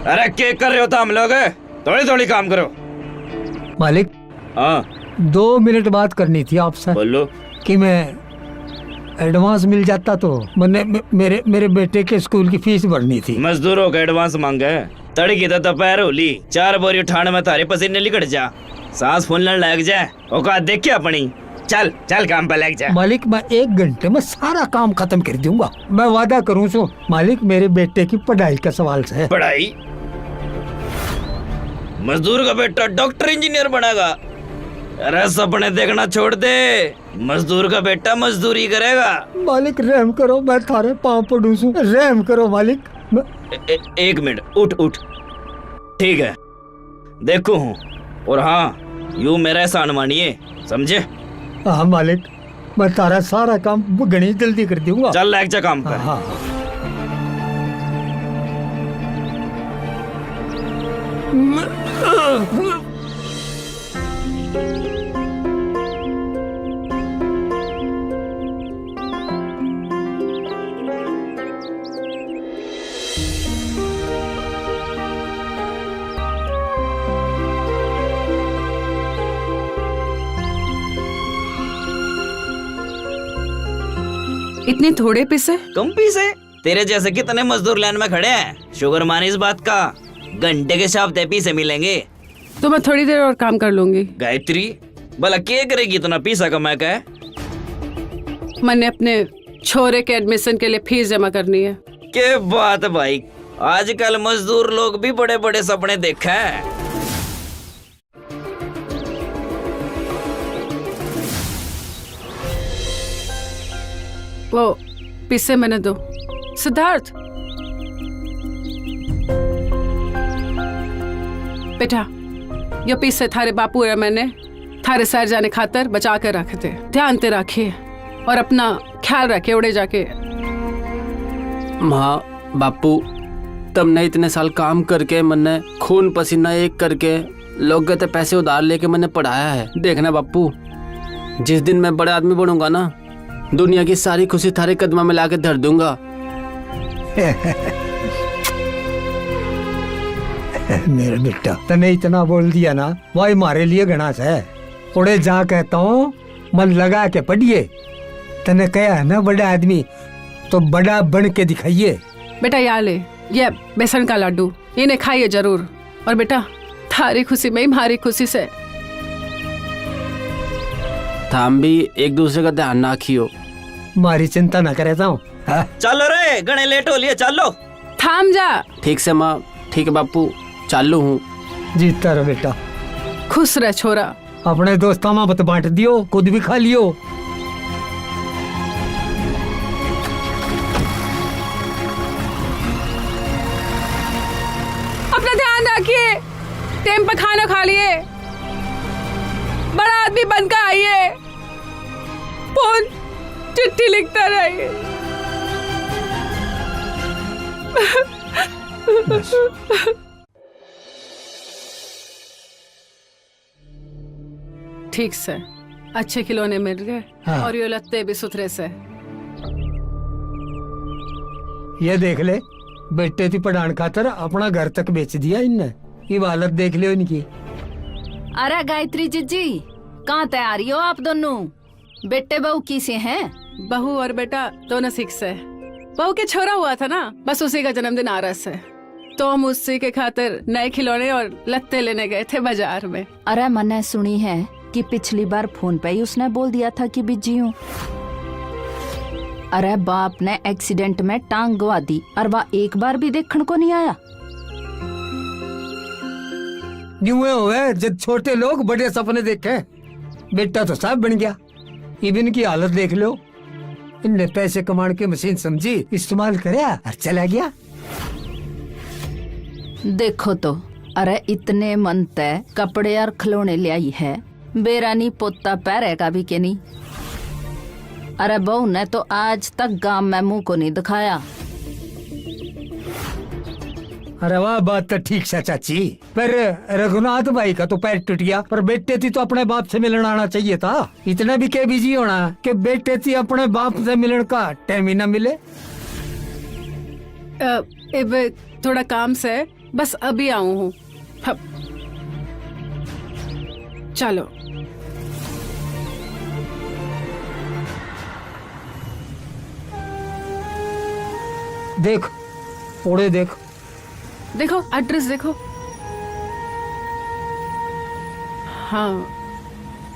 अरे क्या कर रहे हो तो हम लोग थोड़ी थोड़ी काम करो। मालिक, हाँ 2 मिनट बात करनी थी आपसे बोलो। कि मैं एडवांस मिल जाता तो मैंने मेरे बेटे के स्कूल की फीस भरनी थी। मजदूरों का एडवांस मांगे तड़की तो दोपहर होली 4 बोरी उठाने में थारे पसीने लिकट जा, सांस फूलने लग जाए। औकात देख क्या अपनी, चल चल काम पे लग जा। मालिक, मैं 1 घंटे में सारा काम खत्म कर दूंगा, मैं वादा करूं सो। मालिक, मेरे बेटे की पढ़ाई का सवाल है। पढ़ाई? मजदूर का बेटा डॉक्टर इंजीनियर बनेगा? अरे सपने देखना छोड़ दे, मजदूर का बेटा मजदूरी करेगा। मालिक रहम करो, मैं थारे पाँव पड़ू सू, रहम करो मालिक। एक मिनट, उठ उठ। ठीक है देखू हूँ, और हाँ यूं मेरा एहसान मानिए, समझे? हाँ मालिक, मैं तारा सारा काम घनी जल्दी कर दूंगा। चल लग जा काम पे। हाँ। इतने थोड़े पैसे? कम पीसे? तेरे जैसे कितने मजदूर लाइन में खड़े हैं, शुगर मानी इस बात का। घंटे के हिसाब से पीसे मिलेंगे। तो मैं थोड़ी देर और काम कर लूंगी। गायत्री भला क्या करेगी इतना पैसा कमा के? मैंने अपने छोरे के एडमिशन के लिए फीस जमा करनी है। क्या बात है भाई, आजकल मजदूर लोग भी बड़े बड़े सपने देखे हैं। वो पैसे मैंने दो। सिद्धार्थ बेटा, ये पैसे थारे बापू और मैंने थारे शहर जाने खातर बचा कर रखे थे। ध्यान ते रखिए और अपना ख्याल रखे उड़े जाके। माँ बापू, तुमने इतने साल काम करके मैंने खून पसीना एक करके लोग के पैसे उधार लेके मैंने पढ़ाया है। देखना बापू, जिस दिन मैं बड़ा आदमी बनूंगा ना, दुनिया की सारी खुशी थारे कदमा में लाके धर दूंगा। मेरा बेटा, तने इतना बोल दिया ना, वही हमारे लिए घना है। उड़े जा कहता हूँ, मन लगा के पढ़िए। तने कहा है ना बड़ा आदमी, तो बड़ा बन के दिखाइए। बेटा यार ले, ये बेसन का लड्डू, इन्हें खाइए जरूर। और बेटा, थारी खुशी में ही हमारी खुशी से। थाम भी एक दूसरे का ध्यान रखियो। मारी चिंता न करे जाऊं। चलो रे, गणे लेट हो लिए, चलो। थाम जा। ठीक से माँ, ठीक है बापू, चालू हूँ। जीता रहो बेटा। खुश रह छोरा। अपने दोस्तों में बत बांट दियो, खुद भी खा लियो। अपना ध्यान रखिए, टाइम पर खाना खा लिए, बड़ा आदमी बनकर आइए, फोन चिट्ठी लिखता रहिए। ठीक से अच्छे खिलौने मिल गए। हाँ। और ये लत्ते भी सुथरे से। ये देख ले, बेटे थी पढ़ान खातर अपना घर तक बेच दिया इनने। ये हालत देख ले इनकी। अरे गायत्री जीजी, कहाँ तैयारी हो आप दोनों? बेटे बहू किसे हैं? बहू और बेटा दोनों सिख से। बहू के छोरा हुआ था ना, बस उसी का जन्मदिन आ रहा है, तो हम उसी के खातिर नए खिलौने और लत्ते लेने गए थे बाजार में। अरे मैंने सुनी है कि पिछली बार फोन पे ही उसने बोल दिया था कि बिजी हूँ। अरे बाप ने एक्सीडेंट में टांग गवा दी और वह एक बार भी देखने को नहीं आया। न्यूए हुए जब छोटे लोग बड़े सपने देखे, बेटा तो सब बन गया। इवन की हालत देख लो, इनने पैसे कमाने की मशीन समझी, इस्तेमाल करे और चला गया। देखो तो, अरे इतने मन तय कपड़े और खिलौने ले आई है, बेरानी पोता पहरेगा भी के नहीं। अरे बहू ने तो आज तक गांव में मुंह को नहीं दिखाया। अरे वाह, बात तो ठीक है चाची, पर रघुनाथ भाई का तो पैर टूट गया, पर बेटे थी तो अपने बाप से मिलने आना चाहिए था। इतना भी क्या बिजी होना कि बेटे थी अपने बाप से मिलने का टाइम ही ना मिले। अब थोड़ा काम से बस अभी आऊं हूँ। चलो। देख ओड़े देख। देखो एड्रेस देखो। हाँ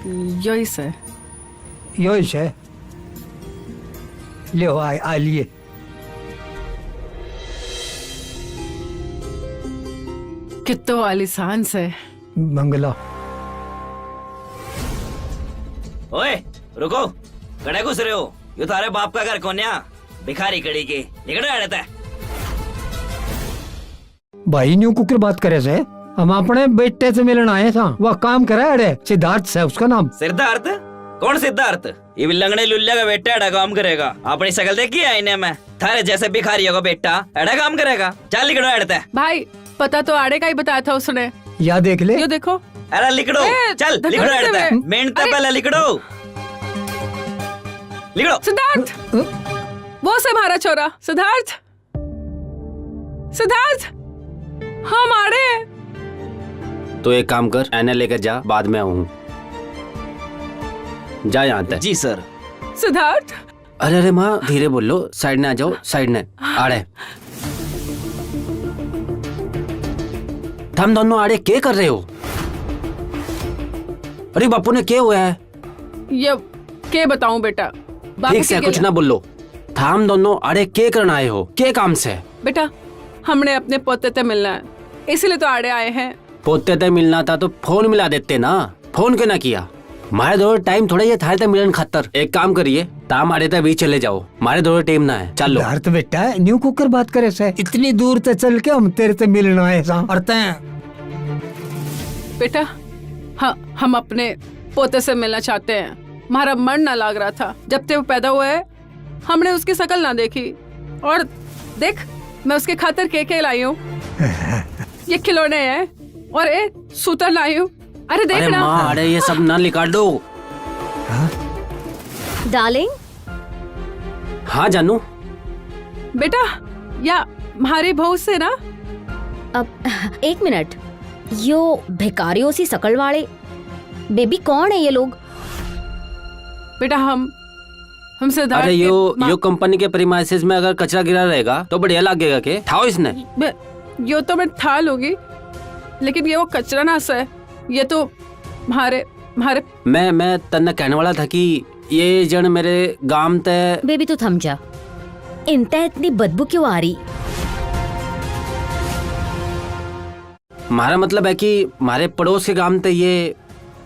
यही से। योश है, ले आ लिए। कितो आलिशान से। मंगला ओए रुको, कड़े घुस रहे हो? यो तारे बाप का घर कोन्या, भिखारी कड़ी के निकल रहता है। भाई न्यू कुकर बात करे से, हम अपने बेटे से मिलने आए था। वह काम करा है सिद्धार्थ से, उसका नाम। सिद्धार्थ? कौन सिद्धार्थ? ये लंगड़े लुल्ला का बेटा एड़ा काम करेगा। अपनी शकल देखी है इन्हें मैं? थारे जैसे भिखारियों का बेटा एड़ा काम करेगा? चल लिखड़ो एड़ता है। भाई पता तो आड़े का ही बताया था उसने। या देख ले। यो देखो। अरे लिखड़ो, चल लिखड़ो एड़ता है। मेहनत पहले लिखड़ो। लिखड़ो। सिद्धार्थ, वो से हमारा छोरा सिद्धार्थ। सिद्धार्थ, हम आड़े हैं। तो एक काम कर, एने लेकर जा, बाद में आऊँ। जा यहाँ तक। जी सर। सिद्धार्थ। अरे अरे माँ, धीरे बोल लो, साइड में आ जाओ, साइड में। आड़े थम दोनों आड़े क्या कर रहे हो? अरे बापू ने क्या हुआ है? ये क्या बताऊं बेटा? ठीक से कुछ ना बोलो। थाम दोनों आड़े क्या करना आए हो? क्या काम से? बेटा हमने अपने पोते से मिलना है, इसीलिए तो आड़े आए हैं। पोते ते मिलना था तो फोन मिला देते ना, फोन क्यों ना किया? मारे दो टाइम थोड़ा ये थारे ते मिलन खातर। एक काम करिए, ताम आड़े ते बीच चले जाओ, मारे दो टाइम ना है। चलो सिद्धार्थ बेटा न्यू कुकर बात करे से, इतनी दूर से चल के हम तेरे से मिलने आए सा। और बेटा हाँ, हम अपने पोते से मिलना चाहते हैं। हमारा मन ना लग रहा था जब से वो पैदा हुआ है, हमने उसकी शक्ल ना देखी। और देख मैं उसके खातर के लाई हूँ। ये खिलौने हैं और एक सूतर लाई हूँ। अरे देख अरे ना। माँ, अरे ये सब ना निकाल दो। डार्लिंग। हाँ जानू। बेटा या हमारी बहू से ना। अब एक मिनट, यो भिखारियों सी शकल वाले बेबी कौन है ये लोग? बेटा हम सिद्धार्थ अरे के यो कंपनी के प्रीमाइसेस में अगर कचरा गिरा रहेगा तो बढ़िया लगेगा के? ठाओ इसने। यो तो मैं ठा लूंगी, लेकिन ये वो कचरा ना है। ये तो हमारे मैं तन्ने कहने वाला था कि ये जन मेरे गांव ते। बेबी तू थम जा, इनते इतनी बदबू क्यों आ रही? हमारा मतलब है कि हमारे पड़ोस के गांव ते ये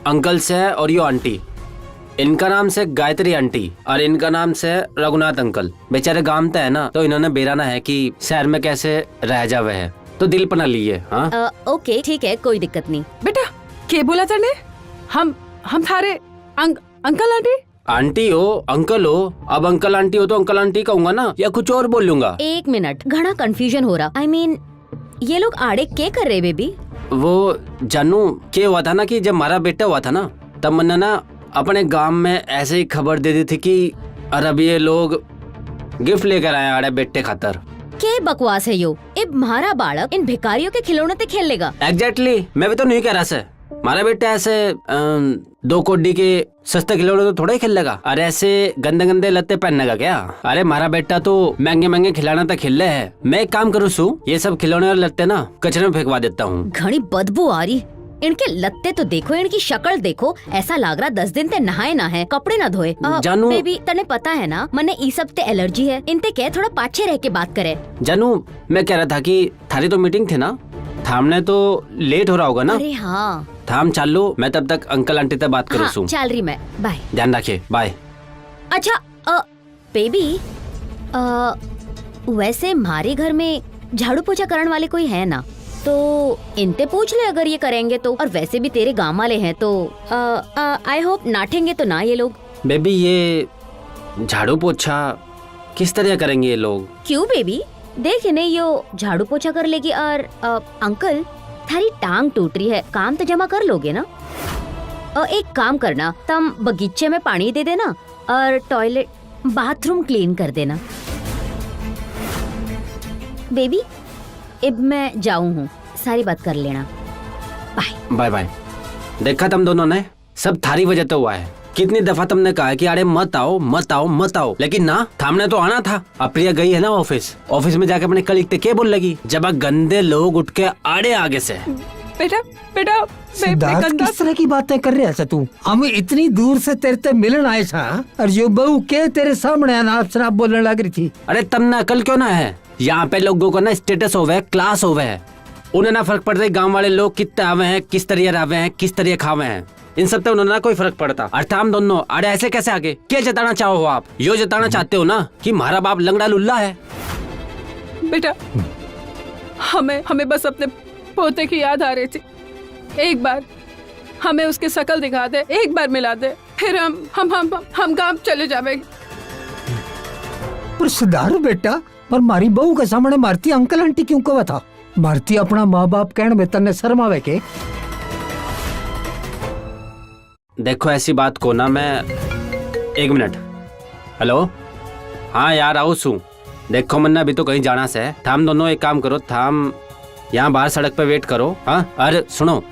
अंकल से और यो आंटी, इनका नाम से गायत्री आंटी और इनका नाम से रघुनाथ अंकल। बेचारे गांव ते है ना, तो इन्होंने बेराना है कि शहर में कैसे रह जावे है, तो दिल पना लिए। हाँ ओके ठीक है, कोई दिक्कत नहीं। बेटा क्या बोला तने? हम थारे अंकल आंटी? आंटी हो अंकल हो, अब अंकल आंटी हो तो अंकल आंटी कहूंगा ना, या कुछ और बोल लूंगा? एक मिनट, घना कंफ्यूजन हो रहा। I mean, ये लोग आड़े क्या कर रहे बेबी? वो जानू क्या हुआ था ना कि जब हमारा बेटा हुआ था ना, तब मैंने ना अपने गांव में ऐसे ही खबर दे दी थी कि अरब ये लोग गिफ्ट लेकर आए आड़े बेटे खातर। क्या बकवास है यो? अब हमारा बालक इन भिखारियों के खिलौने ते खेल लेगा? एग्जैक्टली, मैं भी तो नहीं कह रहा से। हमारा बेटा ऐसे 2 कोडी के सस्ते खिलौने तो थोड़ा ही खेल लेगा। अरे ऐसे गंदे गंदे लत्ते पहनेगा क्या? अरे हमारा बेटा तो महंगे महंगे खिलौना तक खेल रहे है। मैं एक काम करूँ सू, ये सब खिलौने और लत्ते ना कचरे में फेंकवा देता हूँ। घनी बदबू आ रही। इनके लत्ते तो देखो, इनकी शक्ल देखो, ऐसा लग रहा 10 दिन ते नहाए ना है, कपड़े ना धोए। जानू बेबी तने पता है ना, मने ई सब ते एलर्जी है। इनते क्या थोड़ा पाछे रह के बात करे। जानू मैं कह रहा था कि थारी तो मीटिंग थी ना, थामने तो लेट हो रहा होगा ना? अरे हाँ, थाम चाल लो, मैं तब तक अंकल आंटी से बात करूँ। हाँ, चल रही मैं। बाय। ध्यान रखिए, बाय। अच्छा बेबी, वैसे हमारे घर में झाड़ू पोछा करने वाले कोई है ना, तो इनते पूछ ले अगर ये करेंगे तो। और वैसे भी तेरे गांव वाले हैं तो आई होप नाटेंगे तो ना ये लोग। बेबी ये झाड़ू पोछा किस तरह करेंगे ये लोग? क्यों बेबी, देख इन्हें यो झाड़ू पोछा कर लेगी। और अंकल थारी टांग टूट रही है, काम तो जमा कर लोगे ना? एक काम करना, तुम बगीचे में पानी दे देना और टॉयलेट बाथरूम क्लीन कर देना। बेबी अब मैं जाऊँ हूँ, सारी बात कर लेना। बाय। Bye bye. देखा तुम दोनों ने, सब थारी वजह तो हुआ है। कितनी दफा तुमने कहा कि अरे मत आओ मत आओ मत आओ, लेकिन ना, थामने तो आना था। अब प्रिया गई है ना ऑफिस में जाके अपने कलीग क्या बोल लगी, जब गंदे लोग उठ के आड़े आगे से। बेटा बेटा सिद्धार्थ, किस तरह की बातें कर रहे हैं तू? हम इतनी दूर से तेरे ते मिलन आए था और जो बहू के तेरे सामने अनाप शनाप बोलने लग रही थी। अरे तुमने अकल क्यों ना है? यहाँ पे लोगों को ना स्टेटस होवे है, क्लास होवे है, उन्हें ना फर्क पड़ता है गांव वाले लोग कितने आवे हैं, किस तरह रहे हैं, किस तरह खावे हैं, इन सब पे उन्होंने ना कोई फर्क पड़ता। अर्थात हम दोनों अरे ऐसे कैसे आगे? क्या जताना चाहो हो आप? यो जताना चाहते हो ना कि हमारा बाप लंगड़ा लुल्ला है? बेटा हमें बस अपने पोते की याद आ रही थी। एक बार हमें उसकी शकल दिखा दे, एक बार मिला दे, फिर हम गांव चले जावेंगे। पर सिद्धार्थ बेटा, पर मारी बहू के सामने मारती अंकल आंटी क्यों कहा था? मारती अपना माँ बाप कहने में तन्ने शर्म आवे के? देखो ऐसी बात को ना, मैं 1 मिनट। हेलो, हाँ यार आउसू। देखो मन्ना अभी तो कहीं जाना से, थाम दोनों एक काम करो, थाम यहाँ बाहर सड़क पे वेट करो। हाँ अरे सुनो,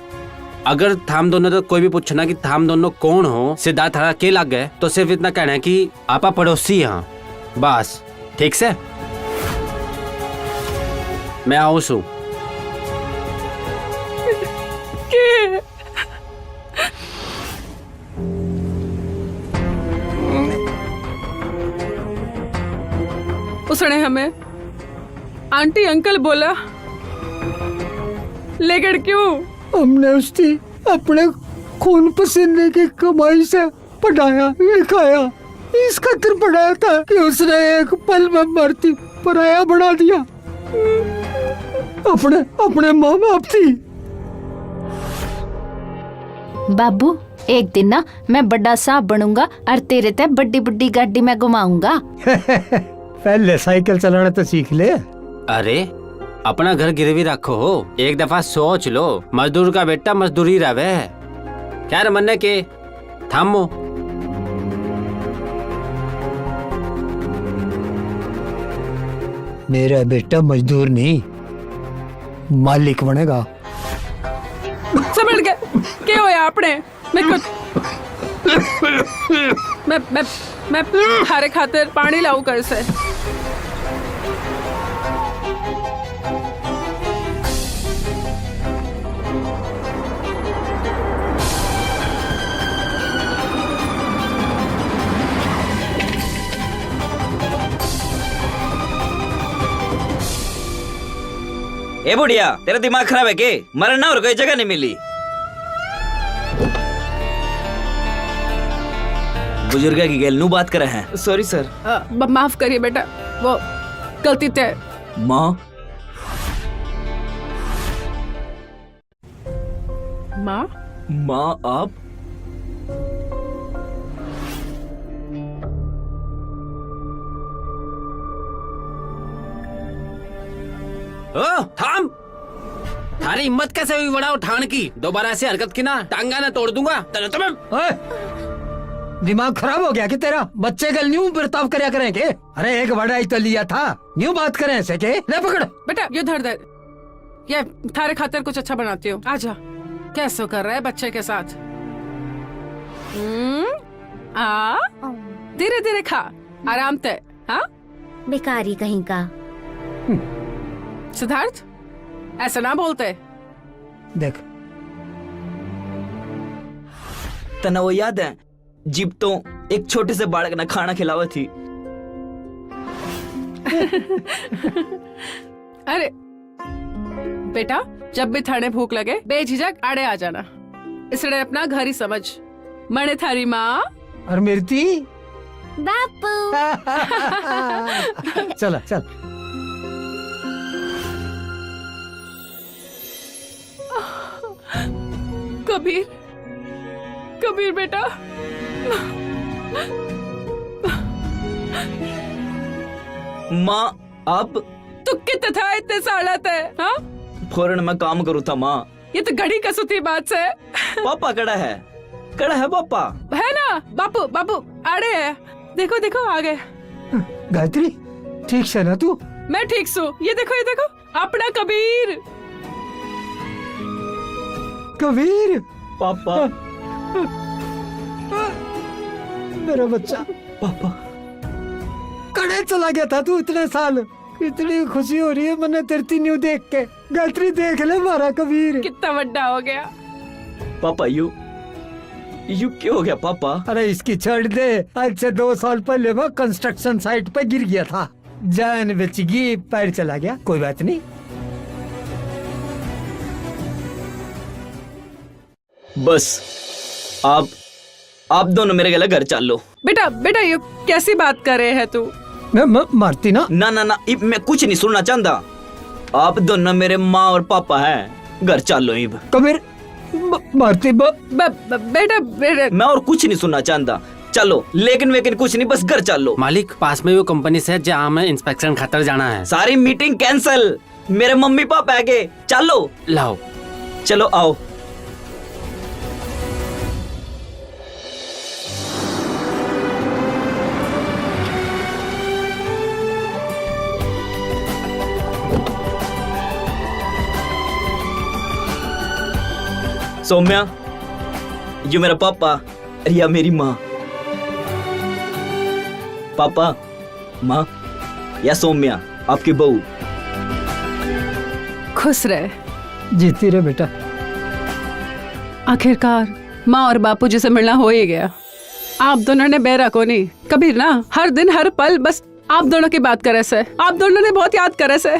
अगर थाम दोनों तो कोई भी पूछना कि थाम दोनों कौन हो, सिद्धार्थ थारा के लग गए, तो सिर्फ इतना कहना है कि आपा पड़ोसी यहाँ, बस। ठीक से मैं आउसू। उसने हमें आंटी अंकल बोला, लेकिन क्यों? हमने उसकी अपने खून पसीने की कमाई से पढ़ाया लिखाया, इस खातिर पढ़ाया था कि उसने एक पल में मरती पराया बना दिया। अपने माँ बाप थी। बाबू एक दिन ना मैं बड़ा साहब बनूंगा और तेरे ते बड़ी बड़ी गाड़ी में घुमाऊंगा। पहले साइकिल चलाना तो सीख ले। अरे अपना घर गिरवी रखो हो, एक दफा सोच लो, मजदूर का बेटा मजदूरी रहे। क्या रे मन्ने के थामो। मेरा बेटा मजदूर नहीं मालिक बनेगा। समझ गए क्या होया आपने? मैं थारे खातिर पानी लाऊं कर से। ए बुढ़िया, तेरा दिमाग खराब है के? मरना और कोई जगह नहीं मिली। बुजुर्ग की गेल नू बात करे हैं। Sorry sir. माफ करिए बेटा, वो गलती थे। माँ माँ माँ आप? ओ थाम, थारी हिम्मत कैसे हुई बड़ा उठान की? दोबारा ऐसी हरकत की ना, टांगा ना तोड़ दूंगा। ओए, दिमाग खराब हो गया कि तेरा? बच्चे कल न्यू बर्ताव करया करें के? अरे एक बड़ा ही तो लिया था, न्यू बात करें ऐसे के? ले पकड़ बेटा, ये धर दे, ये थारे खातिर कुछ अच्छा बनाती हूँ। आजा। कैसे कर रहा है बच्चे के साथ? धीरे धीरे खा, आराम से। हाँ बेकारी कहीं का। सिद्धार्थ ऐसा ना बोलते। देख, तना वो याद है जीप तो एक छोटे से बालक ने खाना खिलावा थी। अरे बेटा, जब भी थाने भूख लगे बेझिझक आड़े आ जाना, इसलिए अपना घर ही समझ। मणे थारी माँ और मिर्ती बापू। चल चल। कबीर, कबीर बेटा, माँ आप? तू कितने था इतने साल है? हाँ फौरन मैं काम करूँ था माँ। ये तो घड़ी कसुती बात है। पापा कड़ा है, कड़ा है पापा है ना? बापू बापू आड़े है, देखो देखो आ गए। गायत्री ठीक से ना तू? मैं ठीक सू। ये देखो अपना कबीर। कबीर, पापा मेरा बच्चा, पापा कड़े चला गया था तू इतने साल। इतनी खुशी हो रही है मैंने तेरी न्यू देख के। गलती देख ले हमारा कबीर। कितना बड़ा हो गया। पापा यू क्यों हो गया पापा? अरे इसकी छड़ दे। आज से 2 साल पहले मैं कंस्ट्रक्शन साइट पे गिर गया था, जान बच गई, पैर चला गया, कोई बात नहीं। बस आप दोनों मेरे गले घर चल लो। बेटा बेटा ये कैसी बात कर रहे है तू? मैं मारती ना। ना इब मैं कुछ नहीं सुनना चाहता। आप दोनों मेरे माँ और पापा हैं, घर चल लो इब। कबीर मारती बेटा बेटा मैं और कुछ नहीं सुनना चाहता, चलो। लेकिन कुछ नहीं, बस घर चल लो। मालिक पास में वो कंपनी से जहाँ हमें इंस्पेक्शन खातर जाना है। सारी मीटिंग कैंसल, मेरे मम्मी पापा है के, चलो। लाओ चलो आओ। सौम्या, ये मेरा पापा, रिया मेरी माँ। पापा, माँ, या सौम्या आपकी बहू। खुश रहे। जीती रहे बेटा। आखिरकार माँ और बापू जी से मिलना हो ही गया। आप दोनों ने बेरा को नहीं, कबीर ना हर दिन हर पल बस आप दोनों की बात करे से। आप दोनों ने बहुत याद करे से।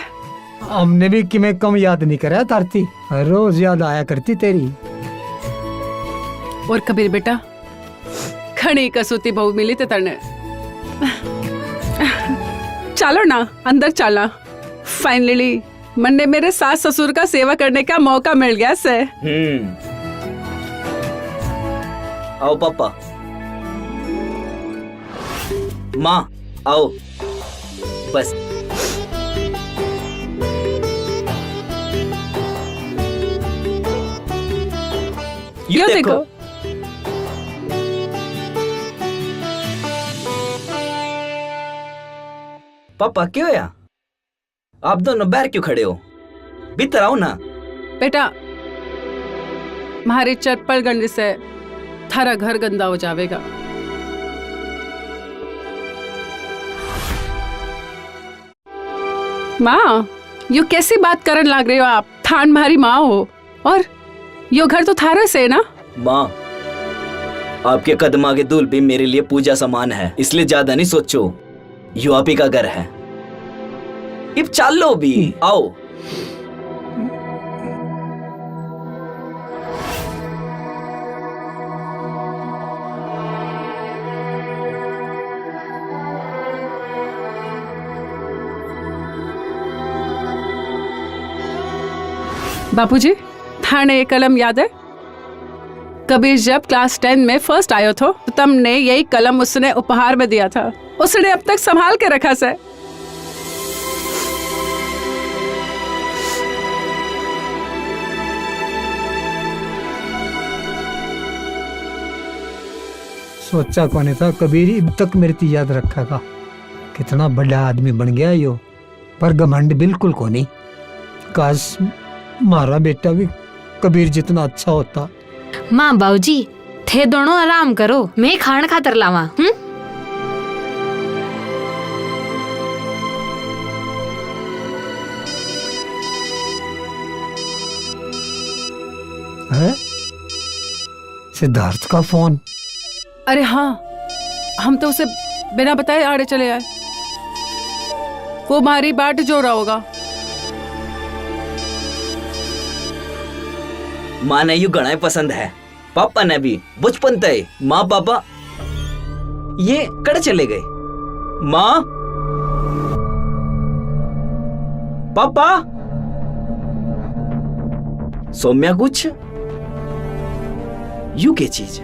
हमने भी कि मैं कम याद नहीं करा तारती, रोज याद आया करती तेरी। और कबीर बेटा, खड़ी कसूती बहू मिली ते तरने। चलो ना अंदर चला। फाइनली मन्ने मेरे सास ससुर का सेवा करने का मौका मिल गया से। आओ पापा, माँ आओ, बस। यो देखो। पापा क्यों या? आप दोनों बाहर क्यों खड़े हो? भीतर आओ ना। बेटा हमारी चप्पल गंदी से थारा घर गंदा हो जाएगा। माँ, यो कैसी बात करन लग रहे हो आप? थान मारी माँ हो और यो घर तो थारा से ना। माँ, आपके कदम आगे धूल भी मेरे लिए पूजा समान है, इसलिए ज्यादा नहीं सोचो। यो आप ही का घर है। इब चल लो भी, आओ। बापूजी, थाने ये कलम याद है? कबीर जब क्लास 10 में फर्स्ट आयो तो तुमने यही कलम उसने उपहार में दिया था। उसने अब तक संभाल के रखा से। सोचा कौन था कबीर अब तक मेरे ती याद रखेगा। कितना बड़ा आदमी बन गया यो, पर घमंड बिल्कुल को नहीं। काश मारा बेटा भी कबीर जितना अच्छा होता। माँ बाबूजी थे दोनों आराम करो, मैं खान खातर लावा। है सिद्धार्थ का फोन। अरे हाँ, हम तो उसे बिना बताए आड़े चले आए। वो हमारी बाट जो रहा होगा। माँ ने यू गणाएं पसंद है, पापा ने भी बचपन तय। माँ पापा ये कड़े चले गए। माँ पापा, सौम्या कुछ यू के चीज।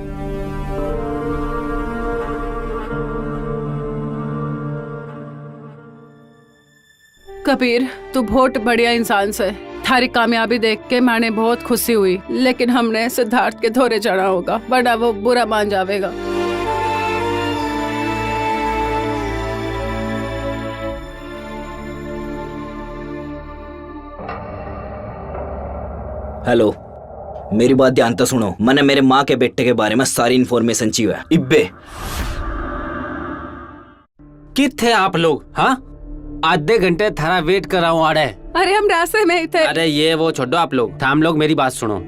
कबीर, तू बहुत बढ़िया इंसान से। थारी कामयाबी देख के मैंने बहुत खुशी हुई, लेकिन हमने सिद्धार्थ के धोरे चढ़ा होगा, वरना वो बुरा मान जाएगा। हेलो, मेरी बात ध्यान से सुनो। मैंने मेरे माँ के बेटे के बारे में सारी इन्फॉर्मेशन चाहिए। इब्बे किथे आप लोग? हाँ, आधे घंटे थारा वेट कर रहा हूँ आड़े। अरे हम रास्ते में ही थे। अरे ये वो छोड़ो आप लोग। थाम लोग मेरी बात सुनो।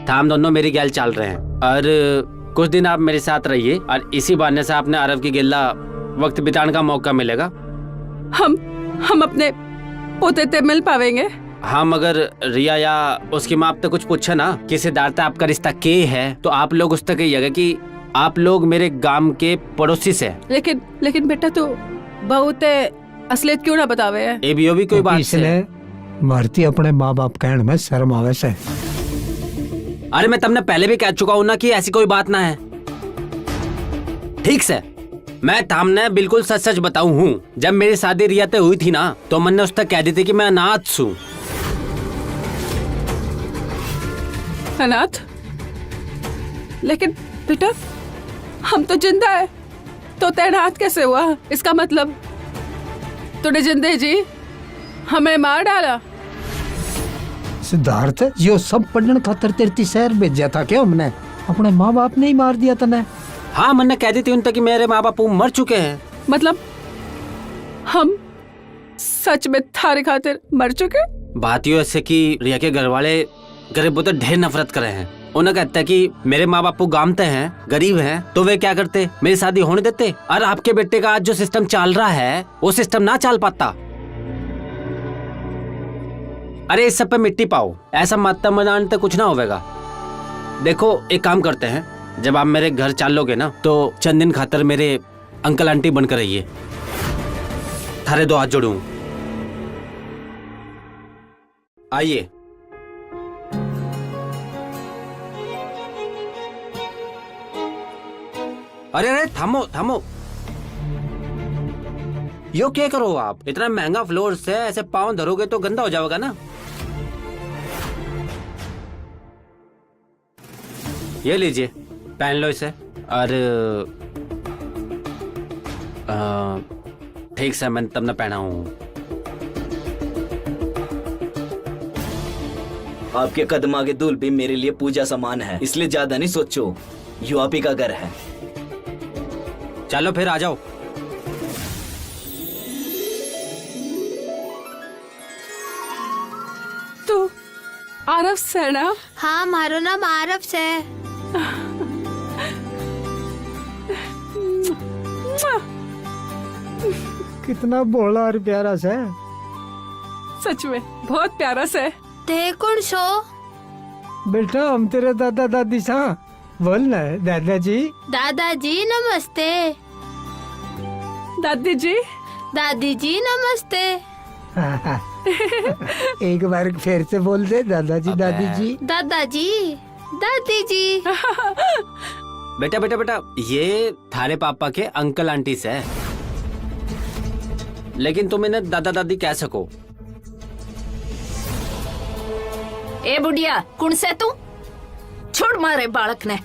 थाम दोनों मेरी गैल चल रहे हैं और कुछ दिन आप मेरे साथ रहिए और इसी बहाने से आपने अरब की गेला वक्त बिताने का मौका मिलेगा। हम अपने पोते से मिल पावेंगे? हम अगर रिया या उसकी माँ आपसे कुछ पूछे ना कि सिद्धार्थ आपका रिश्ता के है, तो आप लोग उस तक कहिएगा कि आप लोग मेरे गांव के पड़ोसी से। लेकिन बेटा तू बहुत असलियत क्यों ना बतावे है? ये भी कोई बात से। इसलिए भारती अपने माँ बाप कहने में शर्म आवे से। अरे मैं तुमने पहले भी कह चुका हूँ ना कि ऐसी कोई बात ना है। ठीक से मैं थामने बिल्कुल सच सच बताऊं हूँ। जब मेरी शादी रिया से हुई थी ना, तो मैंने उस तक कह दी थी कि मैं अनाथ हूँ। अनाथ? लेकिन बेटा हम तो जिंदा है, तो तैनात कैसे हुआ? इसका मतलब तूने जिंदे जी हमें मार डाला। सिद्धार्थ, यो सब पढ़ने खातर तेरे शहर भेजा था क्या हमने? अपने माँ बाप ने ही मार दिया तने? हाँ, मैंने कह दी थी उन तक कि मेरे माँ बाप मर चुके हैं। मतलब हम सच में थारे खातिर मर चुके? बात यो ऐसे कि रिया के घर वाले गरीबों तो ढेर नफरत करे हैं। उन्हें कहता है कि मेरे माँ बाप गामते हैं, गरीब हैं, तो वे क्या करते, मेरी शादी होने देते। और आपके बेटे का आज जो सिस्टम चल रहा है वो सिस्टम ना चल पाता। अरे इस सब पे मिट्टी पाओ, ऐसा माता मदान तो कुछ ना होगा। देखो एक काम करते हैं, जब आप मेरे घर चलोगे ना, तो चंद दिन खातर मेरे अंकल आंटी बनकर रहिए। थारे दो हाथ जोड़ूं। आइए। अरे थामो थामो, यो क्या करो आप? इतना महंगा फ्लोर से ऐसे पाँव धरोगे तो गंदा हो जाएगा ना। ये लीजिए, पहन लो इसे। और ठीक से मैंने तब न पहना हूँ। आपके कदम आगे धूल भी मेरे लिए पूजा समान है, इसलिए ज्यादा नहीं सोचो। यो आप ही का घर है। चलो फिर आ जाओ। तू आरव से ना? हाँ, मारो नाम आरव से। कितना भोला और प्यारा सा है। सच में बहुत प्यारा से। ते कौन सो? बेटा हम तेरे दादा दादी सा। बोल ना दादाजी। दादाजी नमस्ते। दादी जी। दादी जी नमस्ते। एक बार फिर से बोल दे, दादाजी दादी जी। दादाजी दादी जी। बेटा बेटा बेटा, ये थारे पापा के अंकल आंटी से, लेकिन तुम इन्हें दादा दादी कह सको। ए बुढ़िया, कौन से तू? छोड़ मारे बालक ने।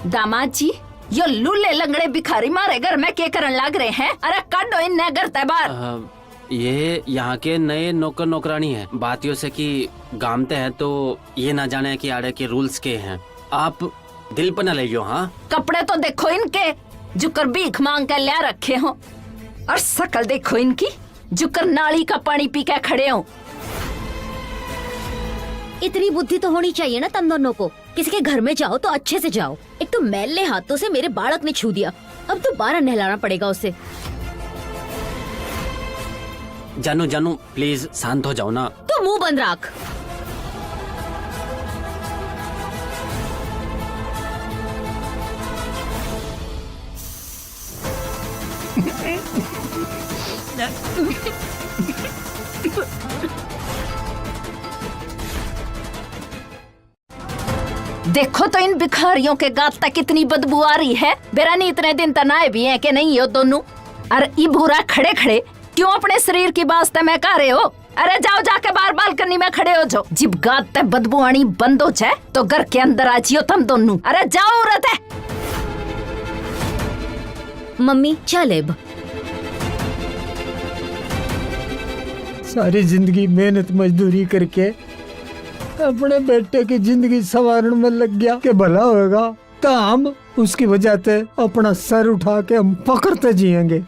दामाद जी, यो लूले लंगड़े भिखारी मारे घर में क्या करन लाग रहे हैं? अरे काटो इन्हें घर ते बाहर। ये यहाँ के नए नौकर नौकरानी है। बात यो से कि गामते हैं तो ये ना जाने कि आड़े के रूल्स के हैं। आप दिल पर न ले लो। हाँ, कपड़े तो देखो इनके, जुकर भीख मांग कर लिया रखे हो, और शकल देखो इनकी, जुकर नाली का पानी पी के खड़े हो। इतनी बुद्धि तो होनी चाहिए ना तुम दोनों को। किसी के घर में जाओ तो अच्छे से जाओ। एक तो मैले हाथों से मेरे बालक ने छू दिया, अब दोबारा नहलाना पड़ेगा उसे। जानू जानू प्लीज शांत हो जाओ ना। तो मुंह बंद रख। देखो तो इन भिखारियों के गात तक कितनी बदबू आ रही है। बेरानी इतने दिन तनाए भी हैं कि नहीं हो दोनों? अरे ई भूरा खड़े खड़े क्यों अपने शरीर की वास्ते में कर रहे हो? अरे जाओ जाके बाहर बालकनी में खड़े हो जाओ। जिब गात तक बदबू आनी बंद हो जाए तो घर के अंदर आ जियो तुम दोनों। अरे जाओ औरत है। मम्मी चल अब। सारी जिंदगी मेहनत मजदूरी करके अपने बेटे की जिंदगी संवारने में लग गया कि भला होगा, तो हम उसकी वजह से अपना सर उठा के हम पकड़ते जिएंगे।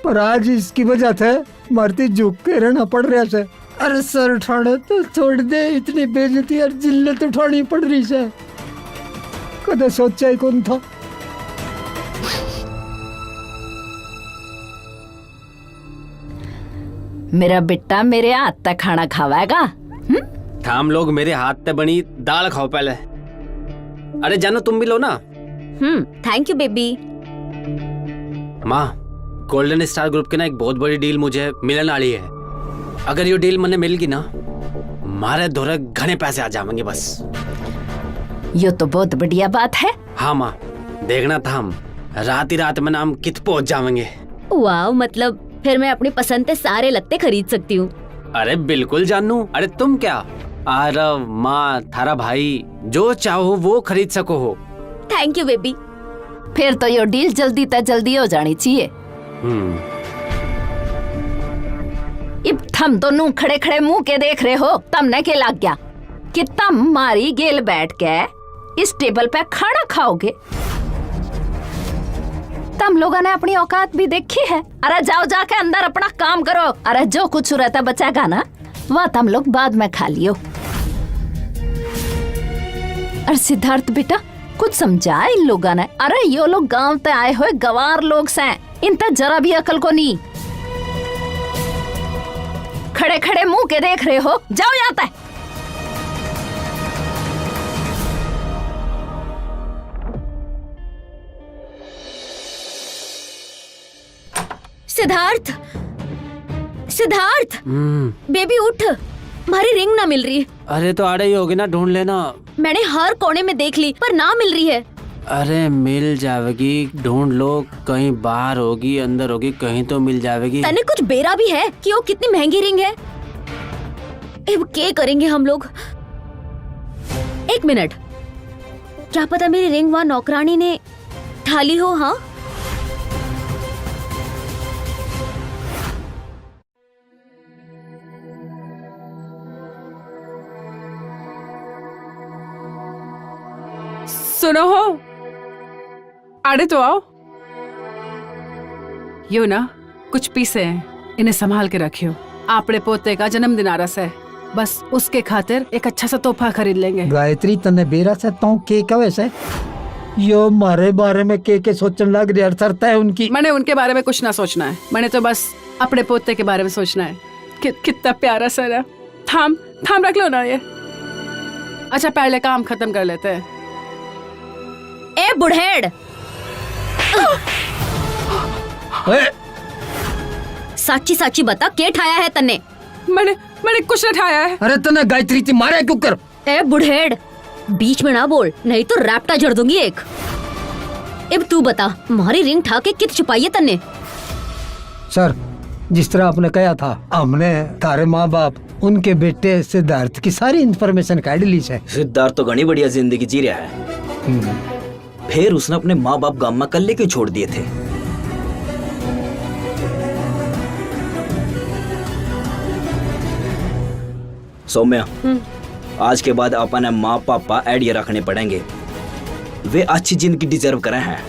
पर आज इसकी वजह से मरती झुक के रहना पड़ रहा है। अरे सर उठाने तो छोड़ दे, इतनी बेइज्जती और जिल्लत उठानी पड़ रही है, कदे सोचा ही कौन था। मेरा बेटा मेरे हाथ तक खाना खावेगा। हम लोग मेरे हाथ से बनी दाल खाओ पहले। अरे जानो तुम भी लो ना। Thank you baby. माँ, गोल्डन स्टार ग्रुप की ना एक बहुत बड़ी डील मुझे मिलने वाली है। अगर ये डील मैंने मिल गई ना, मारे धोरे घने पैसे आ जाएंगे बस। ये तो बहुत बढ़िया बात है। हाँ माँ, देखना था हम रात ही रात में ना हम कित पहुंच जाएंगे। वाह, मतलब फिर मैं अपनी पसंद के सारे लत्ते खरीद सकती हूँ। अरे बिल्कुल जानू। अरे तुम क्या, आरव, माँ, थारा भाई, जो चाहो वो खरीद सको हो। Thank you baby. फिर तो ये डील जल्दी तक जल्दी हो जानी चाहिए। अब थम दोनों खड़े खड़े मुंह के देख रहे हो, तमने के लग गया कि तम मारी गेल बैठ के इस टेबल पे खाना खाओगे। तम लोगों ने अपनी औकात भी देखी है। अरे जाओ जाके अंदर अपना काम करो। अरे जो कुछ रहता बचेगा ना, वह तम लोग बाद में खा लियो। अरे सिद्धार्थ बेटा, कुछ समझा इन लोगों ने। अरे यो लोग गांव ते आए हुए गवार लोग से, इन तक जरा भी अकल को नहीं। खड़े खड़े मुंह के देख रहे हो, जाओ जाता है। सिद्धार्थ, सिद्धार्थ, बेबी उठ, हमारी रिंग ना मिल रही है। अरे तो आड़े ही होगी ना, ढूंढ लेना। मैंने हर कोने में देख ली पर ना मिल रही है। अरे मिल जाएगी, ढूंढ लो। कहीं बाहर होगी, अंदर होगी, कहीं तो मिल जाएगी। तने कुछ बेरा भी है कि वो कितनी महंगी रिंग है। अब क्या करेंगे हम लोग? एक मिनट, क्या पता मेरी रिंग वहाँ नौकरानी ने ठाली हो। हाँ, सुनो हो, आड़े तो आओ। यो ना कुछ पीसे हैं, इन्हें संभाल के रखियो। आपने पोते का जन्मदिन आ रहा है, बस उसके खातिर एक अच्छा सा तोहफा खरीद लेंगे। गायत्री तने बेरा से तो के कवे से यो मारे बारे में के सोचने लग रही अर्थरता है उनकी। मैंने उनके बारे में कुछ ना सोचना है, मैंने तो बस अपने पोते के बारे में सोचना है। कितना प्यारा सर है। थाम थाम रख लो ना ये। अच्छा पहले काम खत्म कर लेते हैं। ए बुढ़ेड़, साची साची बता, के ठाया है तन्ने? मैंने कुछ नहीं ठाया है। अरे तने गायत्री थी मारे क्यों कर? ए बुढ़ेड़, बीच में ना बोल, नहीं तो रैप्टा जड़ दूंगी एक। अब तू बता, हमारी रिंग ठा के कित छुपाई है तन्ने? सर, जिस तरह आपने कहा था, हमने तारे माँ बाप, उनके बेटे सिद्धार्थ की सारी इंफॉर्मेशन काट ली है। सिद्धार्थ तो घनी बढ़िया जिंदगी जी रहा है। फिर उसने अपने माँ बाप गांव में कल्ले क्यों छोड़ दिए थे? सौम्या, आज के बाद अपन माँ पापा आइडिया रखने पड़ेंगे। वे अच्छी जिंदगी डिजर्व करे हैं।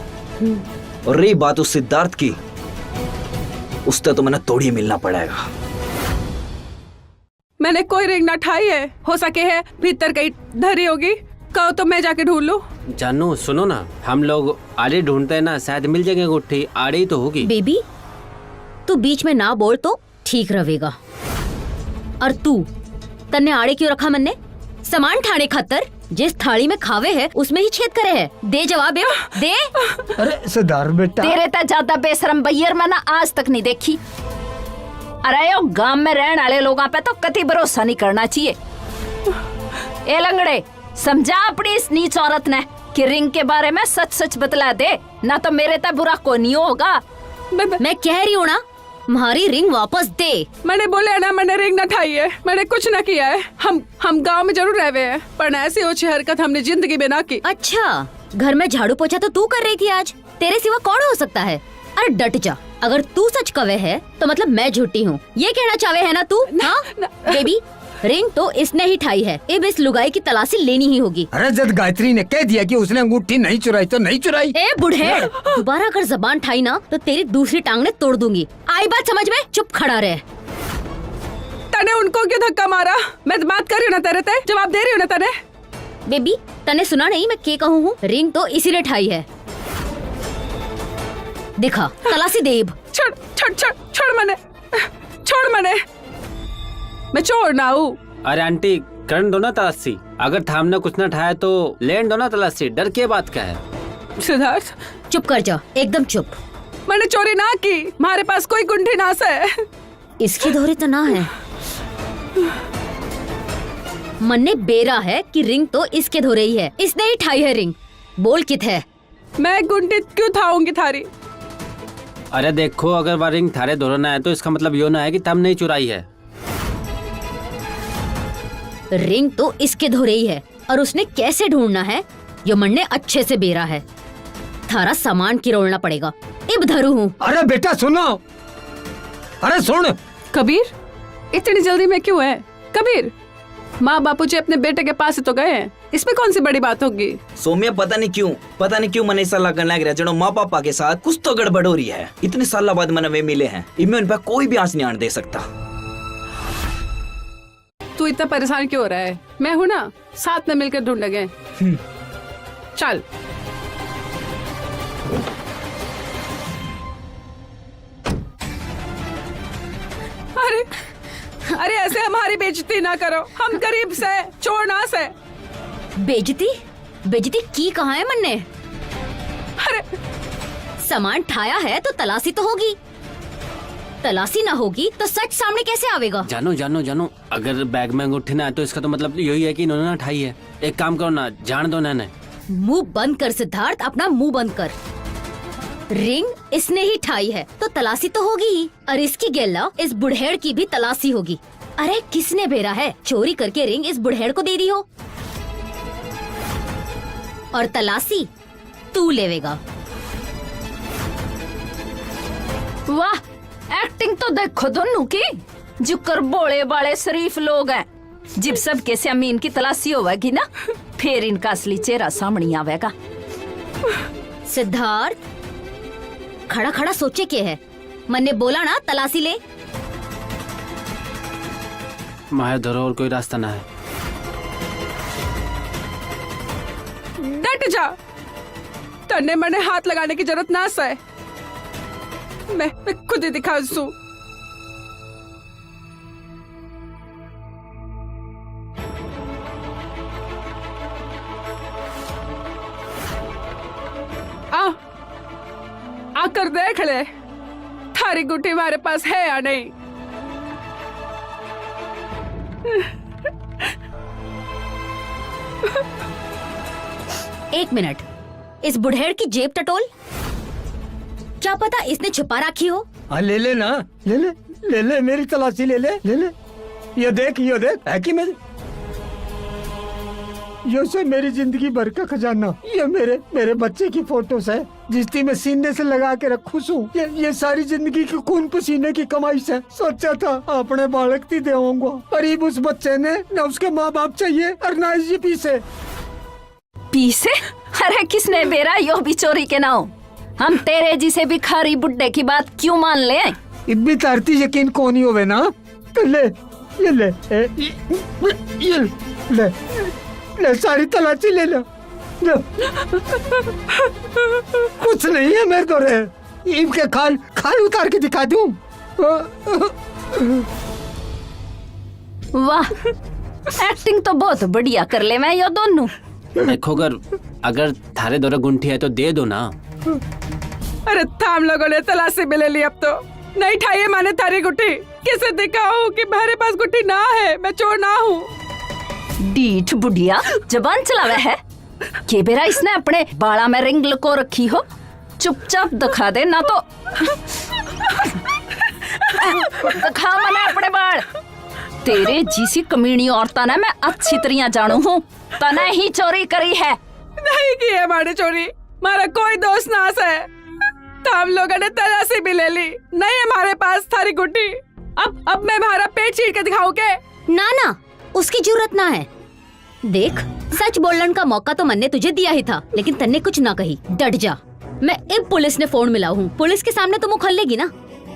और रही बात उस सिद्धार्थ की, उससे तो मैंने तोड़ी मिलना पड़ेगा। मैंने कोई रिंग ना ठाई है, हो सके है भीतर कहीं धरी होगी। कहो तो मैं जाके ढूंढ लूं। जानू सुनो ना, हम लोग आड़े ढूंढते हैं ना, शायद मिल जाएंगे गुट्ठी। आड़े ही तो होगी। बेबी, तू बीच में ना बोल तो ठीक रहेगा। और तू तन्ने आड़े क्यों रखा मन्ने? सामान ठाने खातर जिस थाली में खावे है उसमें ही छेद करे है। दे जवाब दे। अरे सिद्धार्थ बेटा, तेरे तक ज्यादा बेशरम बैयर मैंने आज तक नहीं देखी। अरे यो गांव में रहने वाले लोगों पे तो कति भरोसा नहीं करना चाहिए। ए लंगड़े, समझा अपनी इस नीच औरत ने कि रिंग के बारे में सच सच बतला दे, ना तो मेरे तक बुरा को नहीं होगा। मैं कह रही हूँ ना, हमारी रिंग वापस दे। मैंने बोले ना, मैंने रिंग ना ठाई है, मैंने कुछ ना किया है। हम गांव में जरूर रहे हैं, पर ऐसी ओछी हरकत हमने जिंदगी में ना की। अच्छा, घर में झाड़ू पोछा तो तू कर रही थी आज, तेरे सिवा कौन हो सकता है? अरे डट जा, अगर तू सच कवे है तो मतलब मैं झूठी हूँ, ये कहना चाहे है ना तू? हाँ बेबी, रिंग तो इसने ही ठाई है, अब इस लुगाई की तलाशी लेनी ही होगी। अरे जब गायत्री ने कह दिया कि उसने अंगूठी नहीं चुराई तो नहीं चुराई। ए बुढ़ेड़, दोबारा अगर जबान ठाई ना तो तेरी दूसरी टांग ने तोड़ दूंगी। आई बात समझ में? चुप खड़ा रहे। तने उनको क्यों धक्का मारा? मैं बात कर रही हूँ ना तेरे ते, जवाब दे रही हूँ ना तने। बेबी तने सुना नहीं मैं क्या कहूँ हूँ? रिंग तो इसी ने ठाई है। दिखा तलाशी देब। छोड़ छोड़ छोड़ छोड़ मने, छोड़ मने, मैं चोर ना हूँ। अरे आंटी करन दो ना तलाशी, अगर थामने कुछ ना ठाया तो लेन दो ना तलाशी, डर के बात का है। सिद्धार्थ चुप कर जा, एकदम चुप। मैंने चोरी ना की, हमारे पास कोई गुंठी नास है। इसकी दोहरी तो ना है। मन ने बेरा है कि रिंग तो इसके धोरे ही है, इसने ही ठाई है रिंग। बोल कित है? मैं गुंठी क्यों थाऊंगी थारी? अरे देखो, अगर वह रिंग थारे दोहराना है तो इसका मतलब यो ना है कि तम नहीं चुराई है। रिंग तो इसके धोरे ही है और उसने कैसे ढूंढना है यो मन ने अच्छे से बेरा है। थारा सामान किरोड़ना पड़ेगा। इब धरू हूँ। अरे बेटा सुनो, अरे सुन। कबीर इतनी जल्दी में क्यों है? कबीर माँ बापूजी अपने बेटे के पास ही तो गए हैं, इसमें कौन सी बड़ी बात होगी? सौम्या पता नहीं क्यों मैंने ऐसा लगने लग रहा है जनो माँ पापा के साथ कुछ तो गड़बड़ हो रही है। इतने साल बाद मैंने वे मिले हैं, इनमें उन पर कोई भी आंच नहीं आने दे सकता। तू इतना परेशान क्यों हो रहा है? मैं हूँ ना, साथ में मिलकर ढूंढेंगे। चल। अरे अरे ऐसे हमारी बेइज्जती ना करो, हम गरीब से चोर ना से। बेइज्जती बेइज्जती की कहाँ है मन ने? अरे सामान ठाया है तो तलाशी तो होगी, तलाशी ना होगी तो सच सामने कैसे आवेगा? जानो जानो जानो, अगर बैग में अंगूठी ना है तो इसका तो मतलब यही है कि इन्होंने ना ठाई है। एक काम करो ना, जान दो ना। मुंह बंद कर सिद्धार्थ, अपना मुंह बंद कर। रिंग इसने ही ठाई है तो तलाशी तो होगी ही, और इसकी गेला इस बुढ़ेड़ की भी तलाशी होगी। अरे किसने बेरा है चोरी करके रिंग इस बुढ़ेड़ को दे दी हो, और तलाशी तू लेवेगा। वाह, एक्टिंग तो देखो दोनों की। जुकर बोले बाले शरीफ लोग हैं। जब सब के अमीन की तलाशी होगी ना, फिर इनका असली चेहरा सामने आवेगा। सिद्धार्थ खड़ा खड़ा सोचे के है? मन ने बोला ना तलाशी ले। माया धरो और कोई रास्ता ना है। डट जा, तन्ने मने हाथ लगाने की जरूरत ना है। मैं खुद ही दिखा सू। आकर देख ले, थारी गुट्ठी हमारे पास है या नहीं। एक मिनट, इस बुढ़ेड़ की जेब टटोल, क्या पता इसने छुपा रखी हो। हाँ ले ले ना, ले ले ले ले, मेरी तलाशी ले ले ले ले। ये देख है कि मेरे, ये से मेरी जिंदगी भर का खजाना। ये मेरे बच्चे की फोटोस है जिसकी मैं सीने से लगा के रखूं हूँ। ये सारी जिंदगी की खून पसीने की कमाई से सोचा था अपने बालक थी देऊंगा, पर उस बच्चे ने न उसके माँ बाप चाहिए और न ये पीसे। अरे किसने बेरा यो भी चोरी के ना हो। हम तेरे जिसे भिखारी बुड्ढे की बात क्यों मान ले? इतनी तारती यकीन कौन ही होवे ना, तो ले ये ले ये ले ले, सारी तलाशी ले लो। कुछ नहीं है मेरे तो रे, ईब के खाल उतार के दिखा दूं। वाह, एक्टिंग तो बहुत बढ़िया कर ले मैं यो दोनों। देखो अगर थारे दौरा गुंठी है तो दे दो ना। अरे थाम लोगों ने तलाशी में ले ली, अब तो नहीं ठाई है मैंने थारी गुट्ठी। किसे दिखाऊं कि मेरे पास गुट्ठी ना है, मैं चोर ना हूँ। डीठ बुढ़िया जबान चलावे है के बेरा इसने अपने बाला में रिंग लको रखी हो। चुपचाप दिखा दे ना तो दिखा मने अपने बाल। तेरे जिसी कमीनी औरता ने मैं अच्छी तरह जानू हूँ, तने ही चोरी करी है। नहीं की है मारे चोरी, मारा कोई दोस्त ना है। हम लोगों ने तलाशी भी ले ली, नहीं है हमारे पास थारी गुट्ठी। अब मैं हमारा पेट चीर के दिखाऊं के? ना ना, उसकी जरूरत ना है। देख, सच बोलने का मौका तो मैंने तुझे दिया ही था, लेकिन तन्ने कुछ ना कही। डट जा। मैं अब पुलिस ने फोन मिला हूँ, पुलिस के सामने तो मुँह खोल लेगी ना।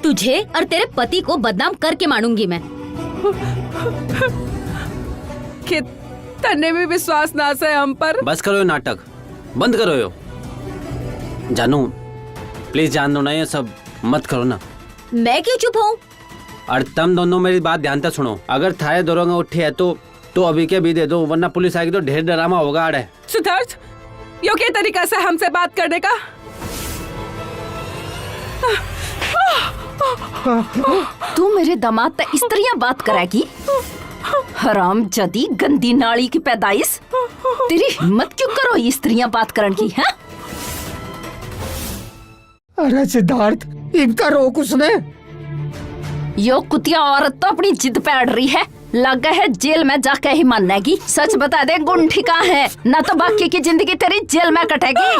तुझे और तेरे पति को बदनाम करके मानूंगी मैं। कि तन्ने भी विश्वास ना है हम पर। बस करो ये नाटक, बंद करो यो। जानू प्लीज जान दो ना, ये सब मत करो ना। मैं क्यों चुप हूँ? और तुम दोनों मेरी बात ध्यान से सुनो। अगर थारे दौरान उठी है तो अभी के भी दे दो, वरना पुलिस आएगी तो ढेर ड्रामा होगा। अड़े सिद्धार्थ, यो क्या तरीका से हमसे बात करने का? तू मेरे दामाद से स्त्रियां बात करेगी? हराम जदी गंदी नाली की पैदाइश। तेरी हिम्मत क्यों करो ये स्त्रियां बात करने की है? अरे सिद्धार्थ, इनका रोक उसने। यो कुतिया औरत तो अपनी जिद पे अड़ रही है, लगा है जेल में जाके ही मानेगी। सच बता दे, गुण ठिका है ना तो बाकी की जिंदगी तेरी जेल में कटेगी।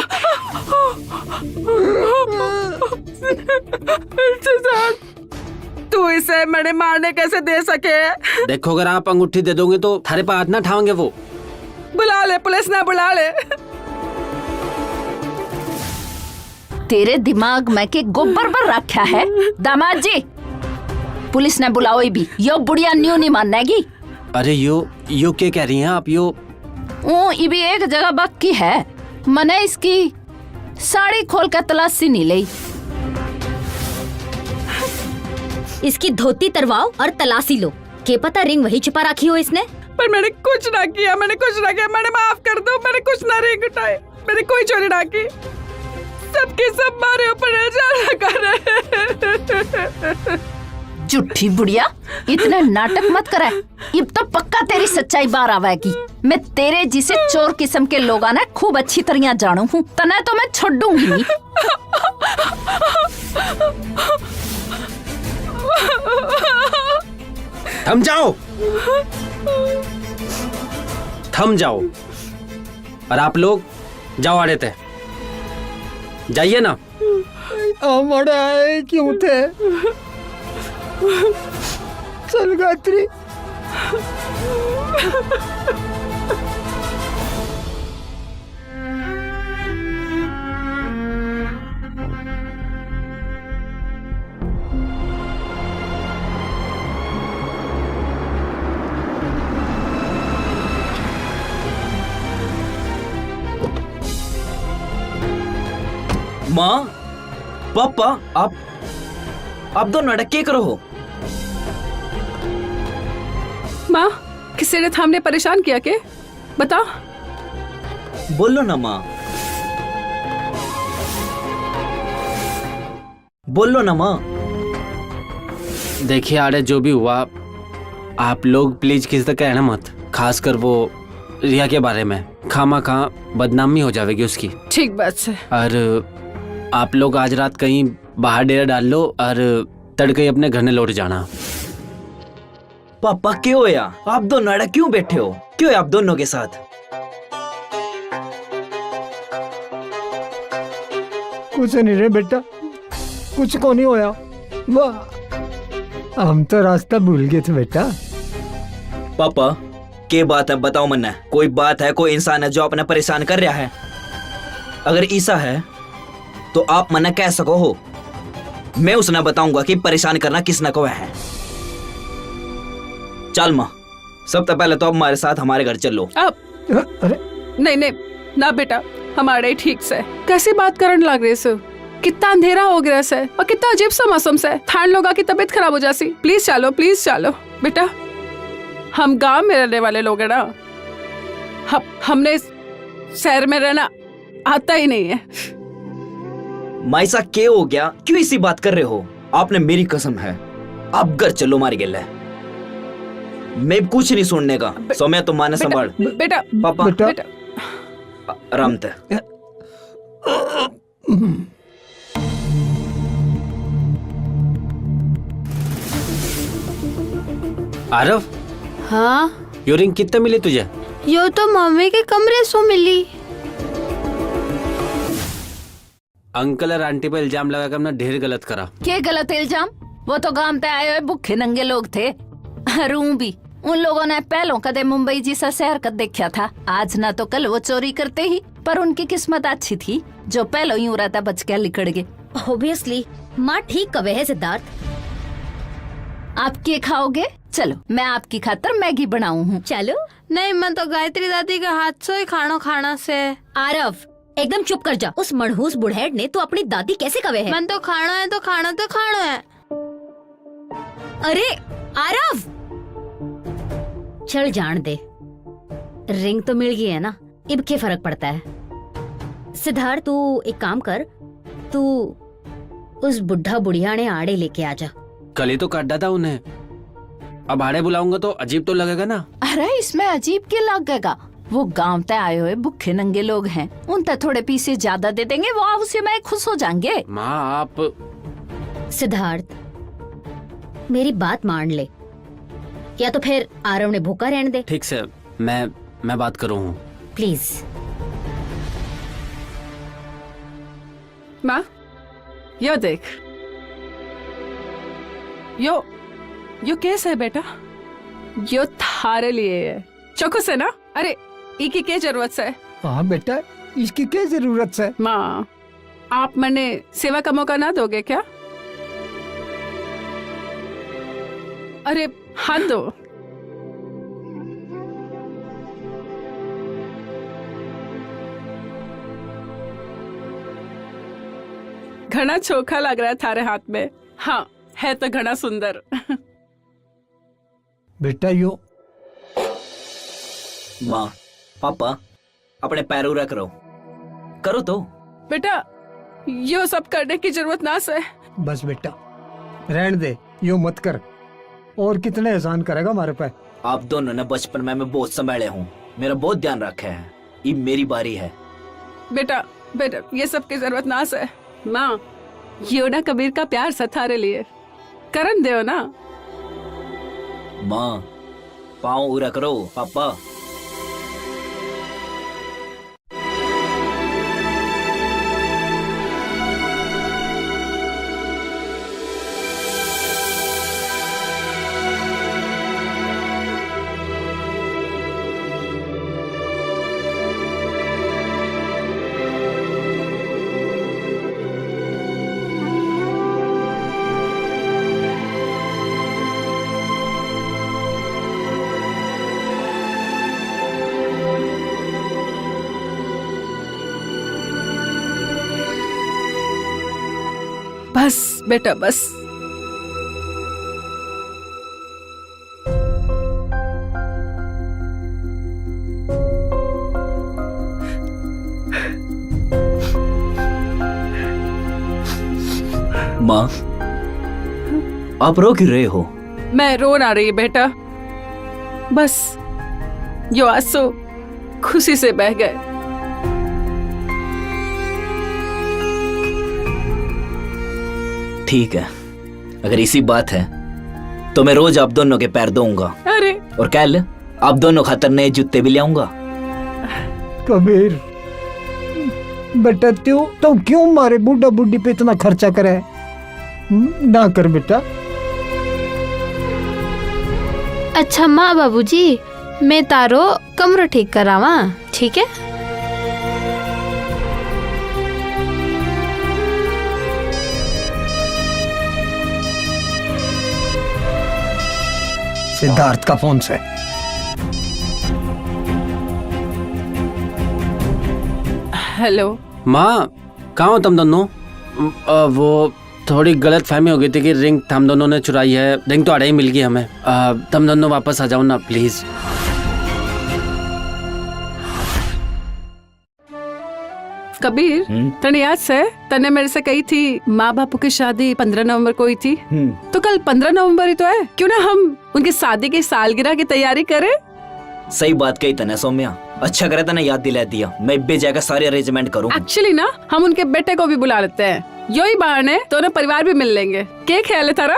तू इसे मैंने मारने कैसे दे सके? देखो, अगर आप अंगूठी दे दोगे तो थारे पे हाथ ना उठाओगे वो। बुला ले, पुलिस ना बुला ले। तेरे दिमाग में के गोबर पर रखा है दामाद जी। पुलिस ने बुलाओ भी, यो बुढ़िया न्यू नहीं मानेगी। अरे यो क्या कह रही हैं आप? यो ये भी एक जगह बाकी है, मैंने इसकी साड़ी खोल कर तलाशी नहीं ली। इसकी धोती तरवाओ और तलाशी लो। के पता रिंग वही छुपा रखी हो इसने। पर मैंने कुछ ना किया, मैंने माफ कर दो। मैंने कुछ ना रिंग उठाए, मैंने कोई चोरी ना की। सबके सब मारे ऊपर इल्जाम लगा रहे। झूठी बुढ़िया, इतने नाटक मत करे। अब तो पक्का तेरी सच्चाई बाहर आवेगी। मैं तेरे जिसे चोर किस्म के लोग ना खूब अच्छी तरह जानू हूँ, तना तो मैं छोड़ूंगी नहीं। थम जाओ, थम जाओ। और आप लोग जाओ, आड़े थे जाइए ना। हमारे आए क्यों थे? चल गायत्री। माँ, पापा, आप दोनों नाटक क्या करो हो? माँ, किसी ने थामने परेशान किया के? बता। बोलो ना माँ, बोलो ना माँ। देखिए आड़े, जो भी हुआ आप लोग प्लीज किसी तक कहना मत, खासकर वो रिया के बारे में। खामा खा बदनामी हो जाएगी उसकी। ठीक बात है। और आप लोग आज रात कहीं बाहर डेरा डाल लो और तड़के ही अपने घर में लौट जाना। पापा क्यों होया? आप दोनों नाटक क्यों बैठे हो? क्यों है आप दोनों के साथ? कुछ नहीं रे बेटा, कुछ को नहीं होया। वाह, हम तो रास्ता भूल गए थे बेटा। पापा क्या बात है, बताओ मन्ना। कोई बात है, कोई इंसान है जो अपने परेशान कर रहा है? अगर ऐसा है तो आप मन्ना कह सको हो, मैं उसने बताऊंगा कि परेशान करना किसने को है। चल माँ, सबसे पहले तो अब हमारे साथ हमारे घर चलो। अब अरे नहीं ना बेटा, हमारे ठीक से कैसी बात करने लग रही से? कितना अंधेरा हो गया से और कितना अजीब सा मौसम से। थान लोगों की तबीयत खराब हो जाती। प्लीज चलो बेटा। हम गांव में रहने वाले लोग हैं ना, हमने शहर में रहना आता ही नहीं है। माइसा क्या हो गया? क्यों इसी बात कर रहे हो? आपने मेरी कसम है, आप घर चलो मारी गेल है। मैं कुछ नहीं सुनने का। सौम्या तुम माने संभाल। बेटा पापा बेटा। आराम से। आरव, हाँ, यो रिंग कितने मिली तुझे? यो तो मम्मी के कमरे सो मिली। अंकल और आंटी पे इल्जाम लगाकर हमने ढेर गलत करा। क्या गलत इल्जाम? वो तो गांव पे आए हुए भूखे नंगे लोग थे। रू भी उन लोगों ने पहलों कदे मुंबई जैसा शहर कद देखा था, आज ना तो कल वो चोरी करते ही, पर उनकी किस्मत अच्छी थी जो पहलो यूं रहता बच के लिकड़ गए। ऑब्वियसली माँ ठीक कवे है सिद्धार्थ। आप क्या खाओगे? चलो मैं आपकी खातर मैगी बनाऊं हूँ। चलो। नहीं, मैं तो गायत्री दादी का हाथ से ही खाना खाना से। आरव एकदम चुप कर जा। उस मनहूस बुढ़ेड ने तो अपनी दादी कैसे कवे है? मन तो खाना है तो खाना तो खाना है। अरे आरव चल जान दे, रिंग तो मिल गई है ना, इब क्या फर्क पड़ता है। सिद्धार्थ तू एक काम कर, तू उस बुढ़ा बुढ़िया ने आड़े लेके आ जा। कल ही तो काटा था उन्हें, अब आड़े बुलाऊंगा तो अजीब तो लगेगा ना। अरे इसमें अजीब क्या लगेगा, वो गांव तय आए हुए भूखे नंगे लोग हैं, उन तक थोड़े पीसे ज्यादा दे देंगे, वो उसे मैं खुश हो जाएंगे। माँ आप सिद्धार्थ मेरी बात मान ले, या तो फिर आरव ने भूखा रहने दे। ठीक से मैं बात करूँ। प्लीज। माँ यो देख, यो कैसे है बेटा? यो थारे लिए है, चौको से ना। अरे इकी क्या जरूरत है? हाँ बेटा, इसकी क्या जरूरत है? माँ आप मने सेवा का मौका ना दोगे क्या? अरे हाथ दो। घना चोखा लग रहा है थारे हाथ में। हाँ है तो घना सुंदर। बेटा यो माँ पापा अपने पैरों रख रहो, करो तो। बेटा यो सब करने की जरूरत ना से। बस बेटा रहने दे, यो मत कर, और कितने एहसान करेगा हमारे पे। आप दोनों ने बचपन में मैं बहुत संभाले हूँ, मेरा बहुत ध्यान रखा है, ये मेरी बारी है। बेटा बेटा ये सब की जरूरत ना से। माँ यो ना कबीर का प्यार सथारे लिए करन दो ना। माँ पाँव उरा करो पापा। बस बेटा बस। माँ आप रो क्यों रहे हो? मैं रो ना रही बेटा, बस यो आंसू खुशी से बह गए। ठीक है, अगर इसी बात है तो मैं रोज आप दोनों के पैर धोऊंगा, अरे और कल आप दोनों खातर नए जूते भी ले आऊंगा। कबीर बेटा तो क्यों मारे बूढ़ा बुढ़ी पे इतना खर्चा करे? ना कर बेटा। अच्छा माँ बाबूजी, मैं तारो कमरा ठीक करावा, ठीक है? सिद्धार्थ का फोन से। हेलो माँ कहाँ हो तुम दोनों? वो थोड़ी गलत फहमी हो गई थी कि रिंग हम दोनों ने चुराई है। रिंग तो आड़े ही मिल गई हमें। तुम दोनों वापस आ जाओ ना प्लीज। कबीर तने याद से तने मेरे से कही थी माँ बापू की शादी 15 नवंबर को हुई थी, तो कल 15 नवंबर ही तो है, क्यों ना हम उनकी शादी की सालगिरह की तैयारी करें? सही बात कही तने सौम्या, अच्छा करे तने याद दिला दिया, मैं इब्बे जाकर सारे अरेंजमेंट करूँ। एक्चुअली ना हम उनके बेटे को भी बुला लेते हैं, यो ही बहाने दोनों परिवार भी मिल लेंगे। क्या ख्याल है तारा?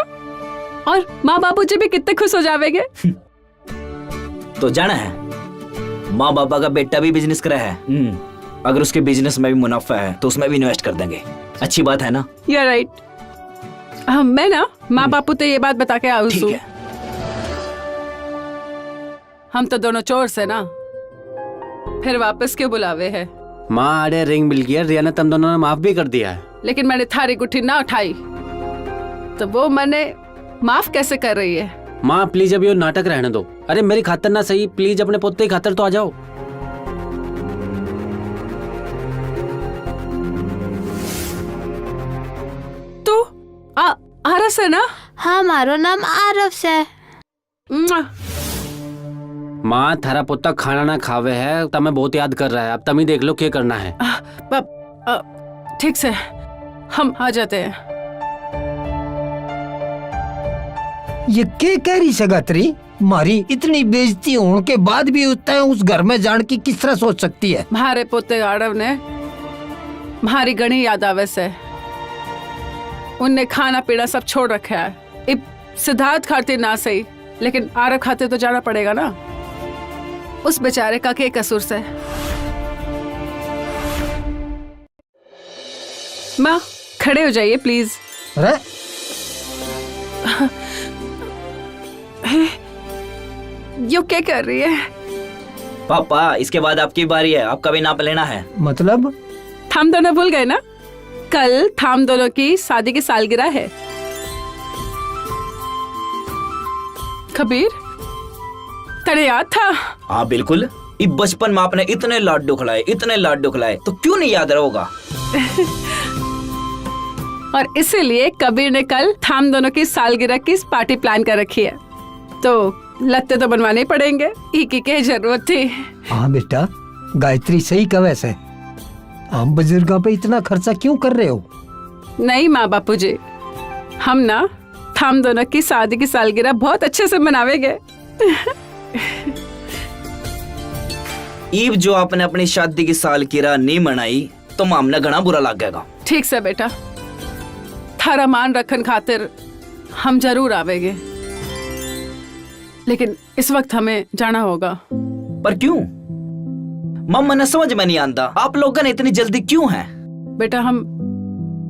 और माँ बापू जी भी कितने खुश हो जाएंगे। तो जाना है, माँ बाबा का बेटा भी बिजनेस करा है, अगर उसके बिजनेस में भी मुनाफा है तो उसमें भी इन्वेस्ट कर देंगे। अच्छी बात है ना? You are right. मैं ना माँ बापू तो ये बात बता के आऊँ। ठीक है। हम तो दोनों चोर से ना, फिर वापस क्यों बुलावे है? माँ अरे रिंग मिल गया, रिया ने तुम दोनों ने माफ भी कर दिया है। लेकिन मैंने थारी गुट्ठी ना उठाई तो वो मैंने माफ कैसे कर रही है? माँ प्लीज अब ये नाटक रहने दो। अरे मेरी खातर ना सही, प्लीज अपने पोते की खातर तो आ जाओ। तू आरस है ना? हाँ मारो नाम आरव से। मुआ। माँ थारा पोता खाना ना खावे है, तमें बहुत याद कर रहा है। अब तुम ही देख लो क्या करना है। ठीक से हम आ जाते हैं। ये के कह रही सगात्री? मारी इतनी बेइज्जती होने के बाद भी उस घर में जान की किस तरह सोच सकती है? म्हारे पोते आड़व ने म्हारी गणी याद आवे से उनने खाना पीना सब छोड़ रखा है। इब सिद्धार्थ खाते ना सही, लेकिन आरव खाते तो जाना पड़ेगा ना। उस बेचारे का क्या कसूर से? माँ खड़े हो जाइए प्लीज। अरे यो क्या कर रही है? पापा इसके बाद आपकी बारी है, आपका भी नाप लेना है। मतलब? थाम दोनों भूल गए ना? कल थाम दोनों की शादी की सालगिरह है। कबीर तेरे याद था? हाँ बिल्कुल, इस बचपन में आपने इतने लाडू खिलाए तो क्यों नहीं याद रहेगा? और इसीलिए कबीर ने कल थाम दोनों की सालगिरह की पार्टी प्लान कर रखी है। तो लत्ते तो बनवाने ही पड़ेंगे, की क्या जरूरत थी? हाँ बेटा, गायत्री सही कहे से। हम बुजुर्गों पे इतना खर्चा क्यों कर रहे हो? नहीं माँ बापूजी, हम ना थाम दोनों की शादी की सालगिरह बहुत अच्छे से मनावेंगे। ईब जो आपने अपनी शादी की सालगिरह नहीं मनाई तो मामला घना बुरा लगेगा। ठीक से बेटा, थारा मान रखन खातिर हम जरूर आवेंगे, लेकिन इस वक्त हमें जाना होगा। पर क्यों? मम्मा ने समझ में नहीं आता, आप लोगों ने इतनी जल्दी क्यों है? बेटा हम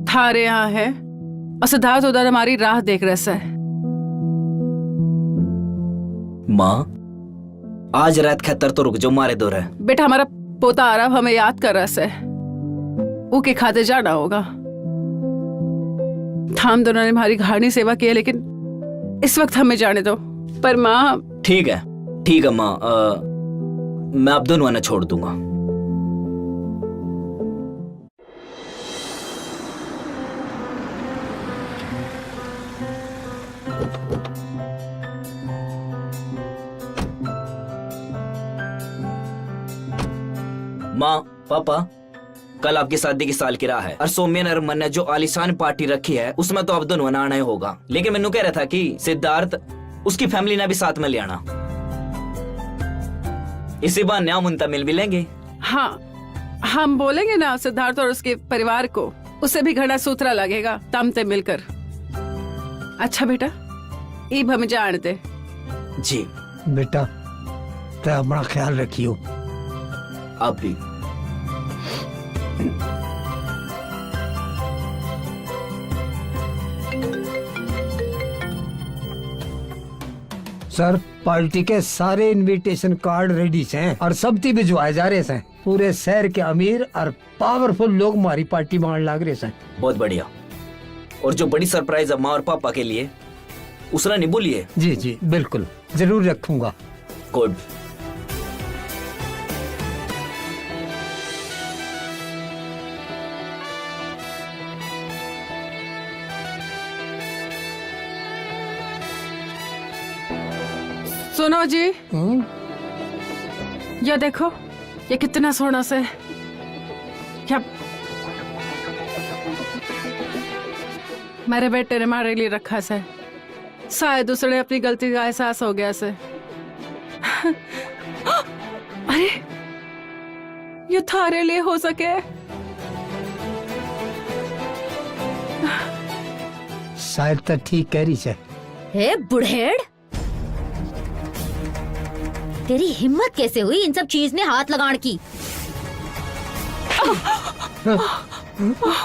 थारे यहाँ है और सिद्धार्थ उधर हमारी राह देख रहे है। माँ आज रात खतर तो रुक जाओ, मारे दो रहे। बेटा हमारा पोता आरव हमें याद कर रहा है, वो के खाते जाना होगा। थाम दोनों ने हमारी घानी सेवा की है, लेकिन इस वक्त हमें जाने दो। पर माँ ठीक है माँ, मैं आप दोनों ने छोड़ दूंगा। माँ पापा कल आपकी शादी की सालगिरह है और सौम्य और मन ने जो आलीशान पार्टी रखी है उसमें तो आप दोनों ने आना ही होगा। लेकिन मैंने कह रहा था कि सिद्धार्थ उसकी फैमिली ने भी साथ में ले आना, इसी बहाने हम उनका मिल भी लेंगे। हाँ हम बोलेंगे ना सिद्धार्थ और उसके परिवार को, उसे भी घड़ा सूत्रा लगेगा तमते मिलकर। अच्छा बेटा ईब हमें जान दे। जी बेटा ते अपना ख्याल रखियो। आप भी। सर पार्टी के सारे इनविटेशन कार्ड रेडी हैं और सब ती भिजवाए जा रहे हैं। पूरे शहर के अमीर और पावरफुल लोग हमारी पार्टी मान लाग रहे हैं। बहुत बढ़िया। और जो बड़ी सरप्राइज है माँ और पापा के लिए उसने नहीं भूलिए। जी जी बिल्कुल जरूर रखूंगा। गुड। सुनो जी, ये देखो ये कितना सोना से क्या मेरे बेटे ने हमारे लिए रखा से। शायद उसने अपनी गलती का एहसास हो गया से। अरे ये थारे लिए हो सके। शायद तो ठीक कह रही है। हे बुढ़ेड़, तेरी हिम्मत कैसे हुई इन सब चीज में हाथ लगाने की?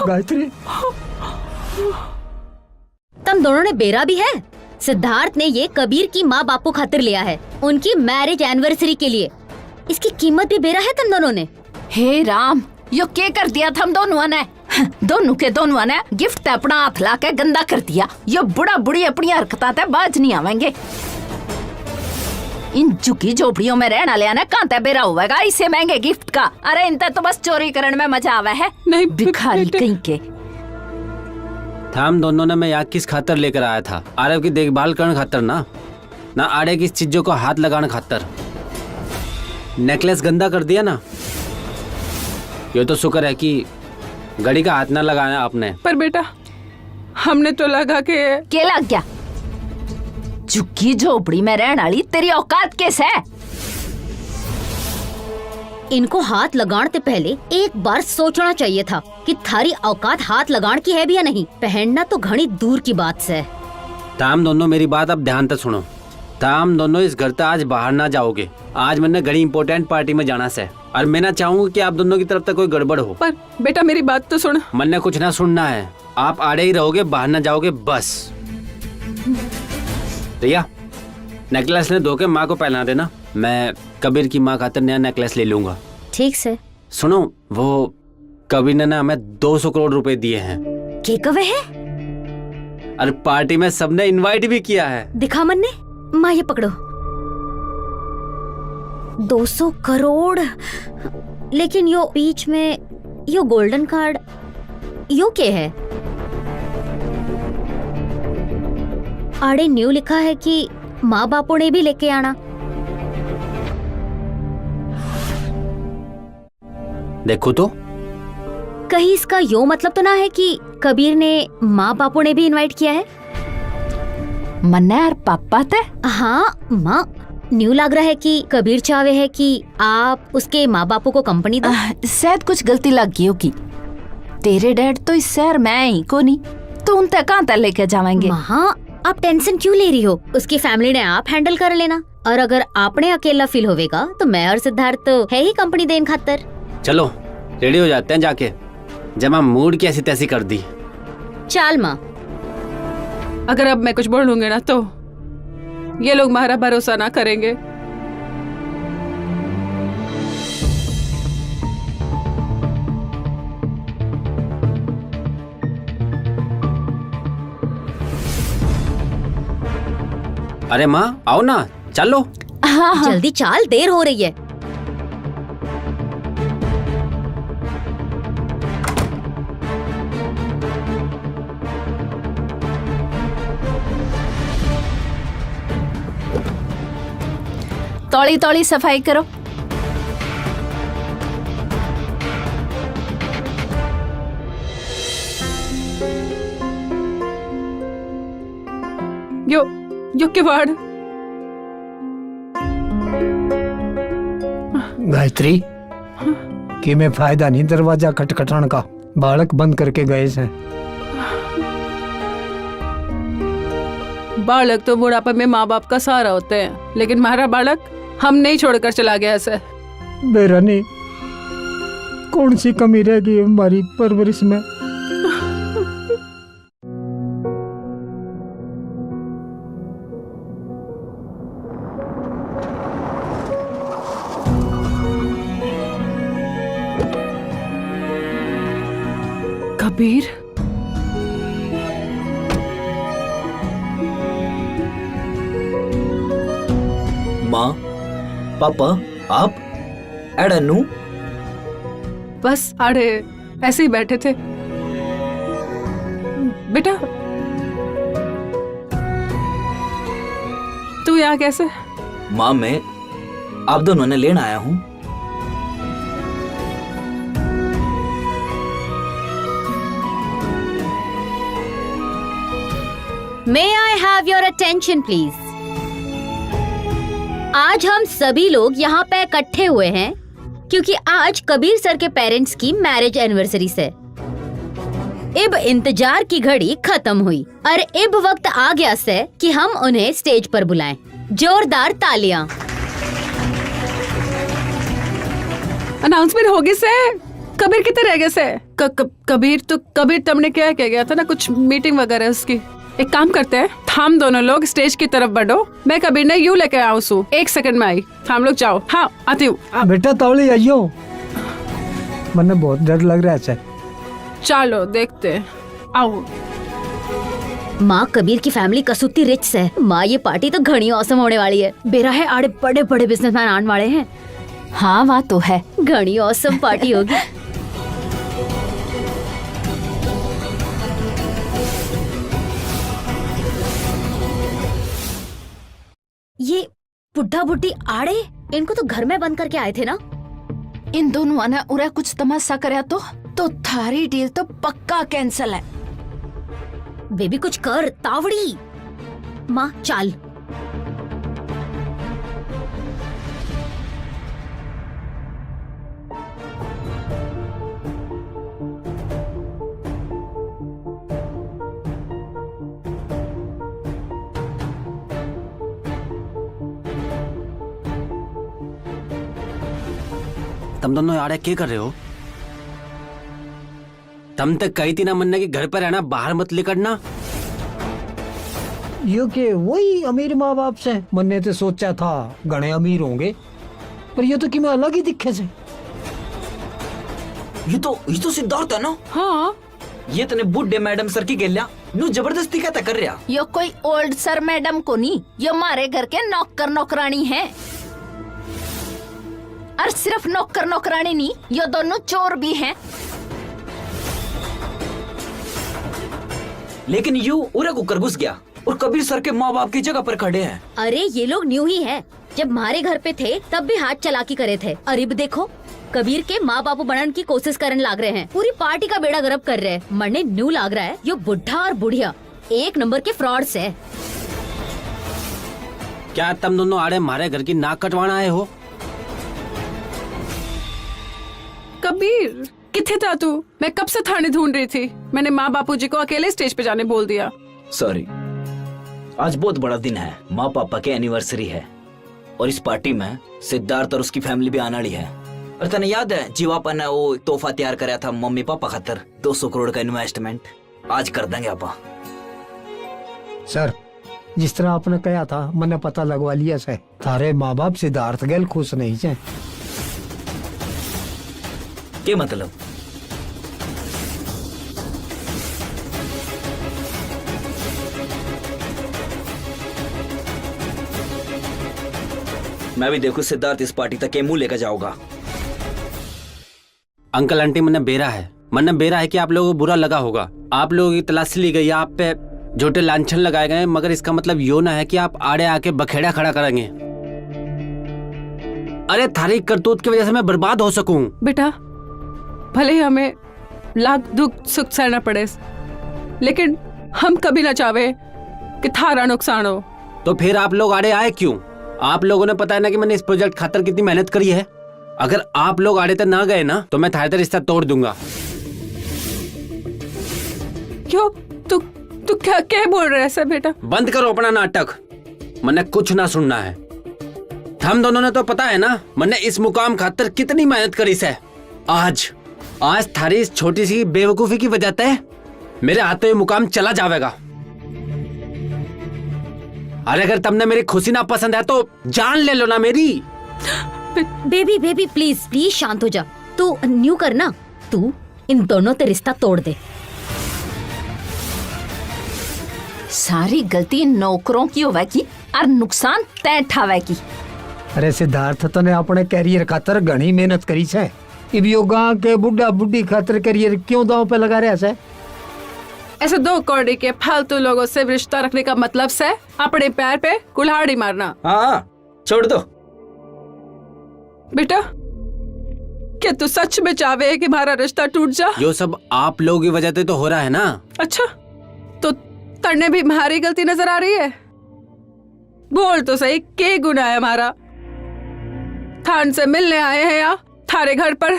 गायत्री तुम दोनों ने बेरा भी है, सिद्धार्थ ने ये कबीर की माँ बापू खातिर लिया है, उनकी मैरिज एनिवर्सरी के लिए। इसकी कीमत भी बेरा है तुम दोनों ने। हे राम, यो क्या कर दिया थम दोनों ने? दोनों के दोनों ने गिफ्ट अपना हाथ ला के गंदा कर दिया। यो बुढ़ा बुढ़ी अपनी हरकत बाज नहीं आवेंगे। इन झुकी झोपड़ियों में रहना लिया ना कहाँ बेरा हुएगा इसे महंगे गिफ्ट का। अरे इनते तो बस चोरी करने में मजा आवे है। नहीं भिखारी कहीं के। हम दोनों ने मैं यहाँ किस खातर लेकर आया था? आरव की देखभाल करने खातर ना आड़े की चीजों को हाथ लगाने खातर। नेकलेस गंदा कर दिया ना, ये तो शुक्र है कि घड़ी का हाथ ना लगाया आपने। पर बेटा हमने तो लगा के क्या लग गया? झुकी झोपड़ी में रहने वाली तेरी औकात कैसे है? इनको हाथ लगाने से पहले एक बार सोचना चाहिए था कि थारी औकात हाथ लगाने की है भी या नहीं। पहनना तो घनी दूर की बात से। ताम दोनों मेरी बात अब ध्यान से सुनो। ताम दोनों इस घर से आज बाहर ना जाओगे। आज मैंने घड़ी इंपॉर्टेंट पार्टी में जाना से और मैं ना चाहूंगा कि आप दोनों की तरफ से कोई गड़बड़ हो। पर बेटा मेरी बात तो सुन। मैंने कुछ ना सुनना है, आप आड़े ही रहोगे, बाहर ना जाओगे बस। भैया नेकलेस ने धो के माँ को पहना देना, मैं कबीर की माँ खातिर नया नेकलेस ले लूंगा। ठीक से। सुनो, वो कबीर ने ना हमें 200 करोड़ रुपए दिए हैं। के कवे है? और पार्टी में सबने इनवाइट भी किया है। दिखा मन्ने, माँ ये पकड़ो। 200 करोड़। लेकिन यो बीच में यो गोल्डन कार्ड यो के है? आड़े न्यू लिखा है कि माँ बापों ने भी लेके आना। देखो तो कहीं इसका यो मतलब तो ना है कि कबीर ने माँ बापों ने भी इनवाइट किया है? मन्ने यार पापा थे। हाँ माँ, न्यू लग रहा है कि कबीर चाहे है कि आप उसके माँ बापों को कंपनी दो। शायद कुछ गलती लग गई होगी। तेरे डैड तो इस शहर में ही को नहीं, तो उन तक कहाँ तक लेके जाएंगे? माँ आप टेंशन क्यों ले रही हो? उसकी फैमिली ने आप हैंडल कर लेना। और अगर आपने अकेला फील होवेगा तो मैं और सिद्धार्थ तो है ही कंपनी देने खातर। चलो रेडी हो जाते हैं जाके। जमा मूड की ऐसी तैसी कर दी। चाल माँ। अगर अब मैं कुछ बोलूंगी ना तो ये लोग हमारा भरोसा ना करेंगे। अरे माँ आओ ना, चलो। हाँ हाँ। जल्दी चाल, देर हो रही है। तौली तौली सफाई करो। यो किवाड़। गायत्री कि मैं फायदा नहीं दरवाजा खटखटाने का। बालक बंद करके गए हैं। बालक तो बुढ़ापे में माँ बाप का सहारा होते हैं, लेकिन हमारा बालक हम नहीं छोड़कर चला गया ऐसे। बेरानी कौन सी कमी रह गई हमारी परवरिश में? कबीर, माँ पापा आप एडनू बस आड़े ऐसे ही बैठे थे। बेटा तू यहाँ कैसे? माँ मैं आप दोनों ने लेने आया हूँ। May I have your attention please? आज हम सभी लोग यहाँ पे इकट्ठे हुए हैं क्योंकि आज कबीर सर के पेरेंट्स की मैरिज एनिवर्सरी से। इब इंतजार की घड़ी खत्म हुई और इब वक्त आ गया से कि हम उन्हें स्टेज पर बुलाएं। जोरदार तालियां। अनाउंसमेंट होगी से कबीर कितने रह गए से? कबीर तुमने क्या कह गया था ना, कुछ मीटिंग वगैरह उसकी। एक काम करते हैं, हम दोनों लोग स्टेज की तरफ बढ़ो, मैं कबीर ने यू लेके आऊँ सू, 1 सेकंड में आई, हम लोग जाओ। हाँ आती हूँ। बेटा तौली आइयो, मन्ने बहुत डर लग रहा है। चलो देखते हैं, आओ। माँ कबीर की फैमिली कसूती रिच है। माँ ये पार्टी तो घनी औसम होने वाली है। बेरा है आड़े बड़े बड़े बिजनेसमैन आने वाले हैं। हाँ वह तो है। घनी औसम पार्टी होगी। ये बुढ़ा बुढ़ी आड़े, इनको तो घर में बंद करके आए थे ना। इन दोनों ने उरे कुछ तमाशा करया तो थारी डील तो पक्का कैंसल है। वे भी कुछ कर तावड़ी। माँ चाल। तुम दोनों यार क्या कर रहे हो? तुम तक कही थी ना मन्ने कि घर पर रहना, बाहर मत निकलना। यो के वही अमीर माँ बाप से मन्ने तो सोचा था घने अमीर होंगे, पर ये तो कि मैं अलग ही दिखे से। ये तो सिद्धार्थ है ना। हाँ ये तने बुढ़े मैडम सर की गेल्या नु जबरदस्ती कहता कर रहा। यो कोई ओल्ड सर मैडम को नहीं, यो हमारे घर के नौकर नौकरानी है। और सिर्फ नौकर नौकरानी नहीं, यो दोनों चोर भी हैं। लेकिन यू उरे कुकर घुस गया और कबीर सर के माँ बाप की जगह पर खड़े हैं। अरे ये लोग न्यू ही है, जब हमारे घर पे थे तब भी हाथ चलाकी करे थे। अरिब देखो कबीर के माँ बापू बनने की कोशिश करने लाग रहे हैं, पूरी पार्टी का बेड़ा गर्क कर रहे हैं। मरने न्यू लाग रहा है यो बुढ़ा और बुढ़िया 1 नंबर के फ्रॉड्स है। क्या तुम दोनों आड़े हमारे घर की नाक कटवाना आए हो? कबीर किथे था तू? मैं कब से थाने ढूंढ रही थी। मैंने माँ बापूजी को अकेले स्टेज पे जाने बोल दिया। सॉरी, आज बहुत बड़ा दिन है, माँ पापा की एनिवर्सरी है और इस पार्टी में सिद्धार्थ और उसकी फैमिली भी आने वाली है। और तने याद है जीवापा ने वो तोहफा तैयार कराया था मम्मी पापा खातर, 200 करोड़ का इन्वेस्टमेंट। आज कर देंगे आपा। सर जिस तरह आपने कहा था मैंने पता लगवा लिया से, थारे माँ बाप सिद्धार्थ गैल खुश नहीं है। क्या मतलब? मैं भी देखूं सिद्धार्थ इस पार्टी तक के मुंह लेकर जाऊंगा। अंकल आंटी मन्ने बेरा है कि आप लोगों को बुरा लगा होगा। आप लोगों की तलाशी ली गई, आप पे झूठे लांछन लगाए गए, मगर इसका मतलब यो ना है कि आप आड़े आके बखेड़ा खड़ा करेंगे। अरे थारी करतूत की वजह से मैं बर्बाद हो सकूं। बेटा भले ही हमें लाख दुख सुख सहना पड़े, लेकिन हम कभी ना चाहे कि थारा नुकसान हो। तो फिर आप लोग आड़े आए क्यों? आप लोगों ने पता है ना कि मैंने इस प्रोजेक्ट खातर कितनी मेहनत करी है। अगर आप लोग आड़े तक ना गए ना तो मैं थारे रिश्ता तोड़ दूंगा। क्यों? तू क्या बोल रहे ऐसा बेटा? बंद करो अपना नाटक, मैंने कुछ ना सुनना है। हम दोनों ने तो पता है ना मैंने इस मुकाम खातर कितनी मेहनत करी से। आज थारी इस छोटी सी बेवकूफी की वजह से मेरे हाथों ये मुकाम चला जाएगा। अरे अगर तुमने मेरी खुशी ना पसंद है तो जान ले लो ना मेरी। बेबी प्लीज शांत हो जा। तू न्यू करना, तू इन दोनों ते रिश्ता तोड़ दे। सारी गलती नौकरों की होवेगी और नुकसान तय ठावेगी। अरे सिद्धार्थ तो ने अपने कैरियर खातर घनी मेहनत करी से, इब यो गांव के बुढ़ा बुढ़ी खातर कैरियर क्यों दांव पे लगा रहा है? ऐसे 2 कौड़ी के फालतू लोगों से रिश्ता रखने का मतलब से अपने पैर पे कुल्हाड़ी मारना। हाँ छोड़ दो। बेटा क्या तू सच में चाहे कि हमारा रिश्ता टूट जा? यो सब आप लोगों की वजह से तो हो रहा है ना। अच्छा तो तन्ने भी हमारी गलती नजर आ रही है? बोल तो सही, क्या गुनाह है हमारा? थान से मिलने आए हैं या थारे घर पर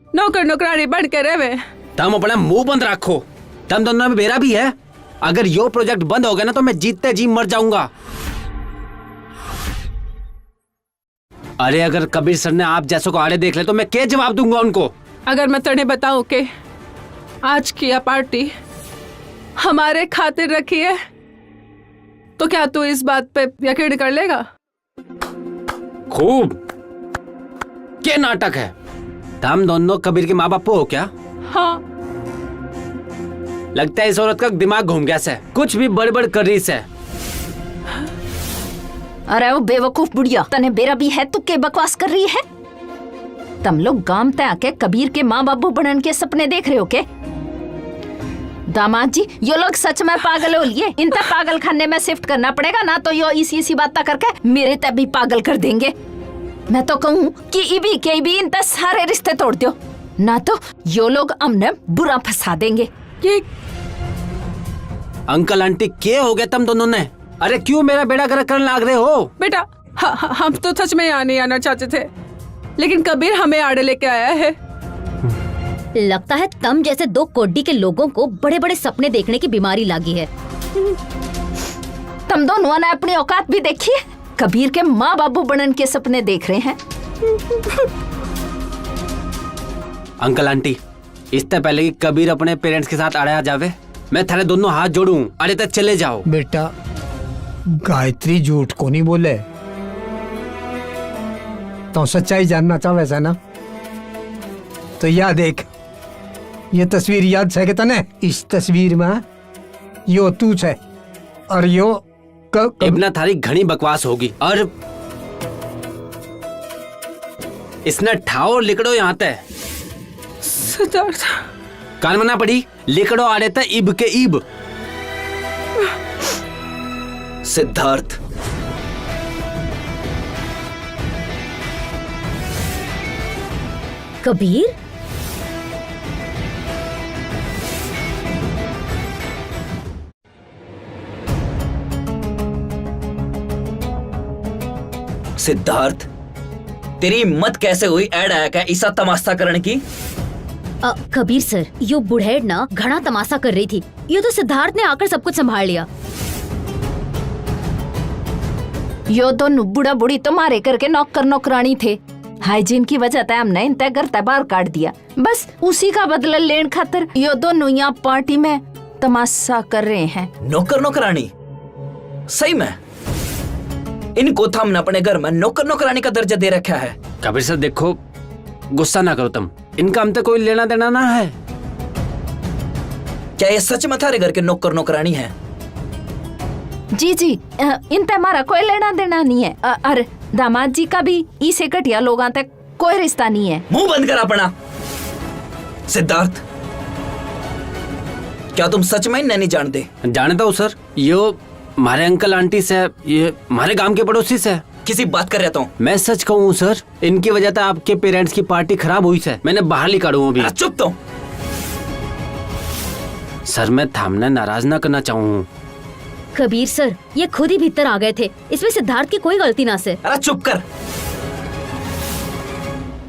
नौकर नौकरानी बन के रहे? तुम अपना मुंह बंद रखो। तुम दोनों में मेरा भी है। अगर यो प्रोजेक्ट बंद हो गया ना तो मैं जीतते जी मर जाऊंगा। अरे अगर कबीर सर ने आप जैसों को आड़े देख ले तो मैं क्या जवाब दूंगा उनको? अगर मैं तने बताऊं कि आज की यह पार्टी हमारे खातिर रखी है, तो क्या तू इस बात पे यकीन कर लेगा? खूब। क्या नाटक है? हम दोनों कबीर के माँ बाप हो क्या? हाँ। लगता है इस औरत का दिमाग घूम गया से, कुछ भी बड़बड़ कर रही से। अरे वो बेवकूफ बुढ़िया, तने बेरा भी है, तू के बकवास कर रही है? तुम लोग गांव तक आके कबीर के माँ बाबू बनने के सपने देख रहे हो के? दामाद जी, ये लोग सच में पागल हो लिए। इनते पागल खाने में शिफ्ट करना पड़ेगा ना, तो यो इसी बात करके मेरे तब भी पागल कर देंगे। मैं तो कहूँ कि इबी के भी इनते सारे रिश्ते तोड़ दो, ना तो यो लोग हमने बुरा फंसा देंगे। ये अंकल आंटी क्या हो गया तुम दोनों ने? अरे क्यों मेरा बेड़ा गर्क करने लग रहे हो? बेटा, हम तो सच में यहाँ नहीं आना चाहते थे, लेकिन कबीर हमें आड़े लेके आया है। लगता है तम जैसे दो कोड्डी के लोगों को बड़े बड़े सपने देखने की बीमारी लगी है। तुम दोनों ने अपनी औकात भी देखी है? कबीर के माँ बाबू बनने के सपने देख रहे हैं। अंकल आंटी, इससे पहले कि कबीर अपने पेरेंट्स के साथ आड़े आ जावे, मैं थारे दोनों हाथ जोड़ूं, आड़े तक चले जाओ। बेटा, गायत्री झूठ को नहीं बोले, तो सच्चाई जानना चाहे सा ना? तो याद देख, ये तस्वीर याद है कि तने? इस तस्वीर में यो तू है और यो इब्ना थारी घनी बकवास होगी, और इसने ठाओ लिकड़ो यहाँ ते सिद्धार्थ, कान मना पड़ी, लिकड़ो आड़े ते इब के इब। सिद्धार्थ, कबीर, सिद्धार्थ, तेरी हिम्मत कैसे हुई ऐड आया क्या ऐसा तमाशा करने की? कबीर सर, यो बुढ़ेड़ ना घना तमाशा कर रही थी, ये तो सिद्धार्थ ने आकर सब कुछ संभाल लिया। यो दोनों बूढ़ा बूढ़ी तो मारे करके नौकर नौकरानी थे, हाइजीन की वजह से हमने इन घर तय बाहर काट दिया। बस उसी का बदला लेने खातिर यो दोनों यहाँ पार्टी में तमाशा कर रहे हैं। नौकर नौकरानी? सही में इनको तो हमने अपने घर में नौकर नौकरानी का दर्जा दे रखा है। कबीर सर देखो, गुस्सा ना करो तुम, इनका हमसे कोई लेना देना ना है। क्या ये सच में थारे घर के नौकर नौकरानी है? जी जी, इनते हमारा कोई लेना देना नहीं है। अरे दामाद जी का भी इसे घटिया लोगों तक कोई रिश्ता नहीं है। मुंह बंद कर अपना। सिद्धार्थ, क्या तुम सच में इन्हें नहीं जानते? जानता हूँ सर, यो हमारे अंकल आंटी से, ये हमारे गांव के पड़ोसी से। किसी बात कर रहता हूँ। मैं सच कहूँ सर, इनकी वजह से आपके पेरेंट्स की पार्टी खराब हुई से मैंने बाहर निकालू अभी। चुप तो। सर मैं थामना नाराज ना करना चाहूँ। कबीर सर, ये खुद ही भीतर आ गए थे, इसमें सिद्धार्थ की कोई गलती ना से। अरे चुप कर।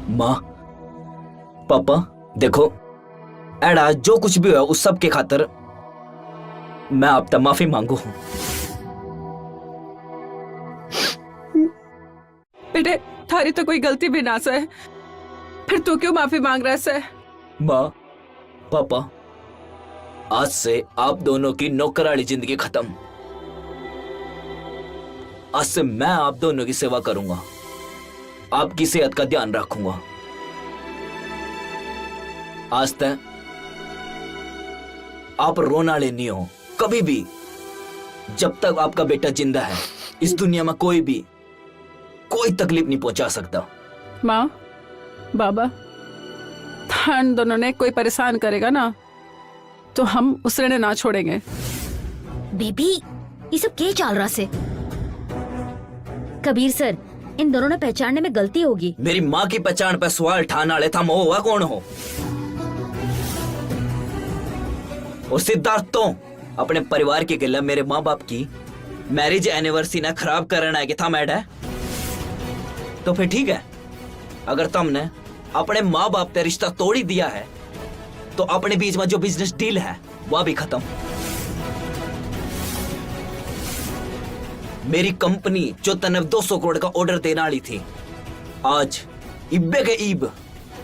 माँ, पापा, देखो एडा जो कुछ भी हुआ उस सब के खातिर मैं आप तक माफी मांगू हूँ। बेटे, थारी तो कोई गलती भी ना से, फिर तू क्यों माफी मांग रहा है? माँ, पापा, आज से आप दोनों की नौकरानी जिंदगी खत्म। आज से मैं आप दोनों की सेवा करूंगा, आपकी सेहत का ध्यान रखूंगा। आज तक आप रोना ले नहीं हो कभी भी। जब तक आपका बेटा जिंदा है, इस दुनिया में कोई तकलीफ नहीं पहुंचा सकता। माँ, बाबा, थान दोनों ने कोई परेशान करेगा ना तो हम उसने ना छोड़ेंगे। बेबी, ये सब क्या चल रहा से? कबीर सर, इन दोनों ने पहचानने में गलती होगी। मेरी माँ की पहचान पर सवाल ठाने वाले था हुआ कौन हो? और सिद्धार्थ तो अपने परिवार के गिला मेरे माँ बाप की मैरिज एनिवर्सरी ना खराब करना है कि था मैड है। तो फिर ठीक है, अगर तुमने अपने माँ बाप पे रिश्ता तोड़ ही दिया है तो अपने बीच में जो बिजनेस डील है वह भी खत्म। मेरी कंपनी जो तने 200 करोड़ का ऑर्डर देने वाली थी, आज इब्बे के ईब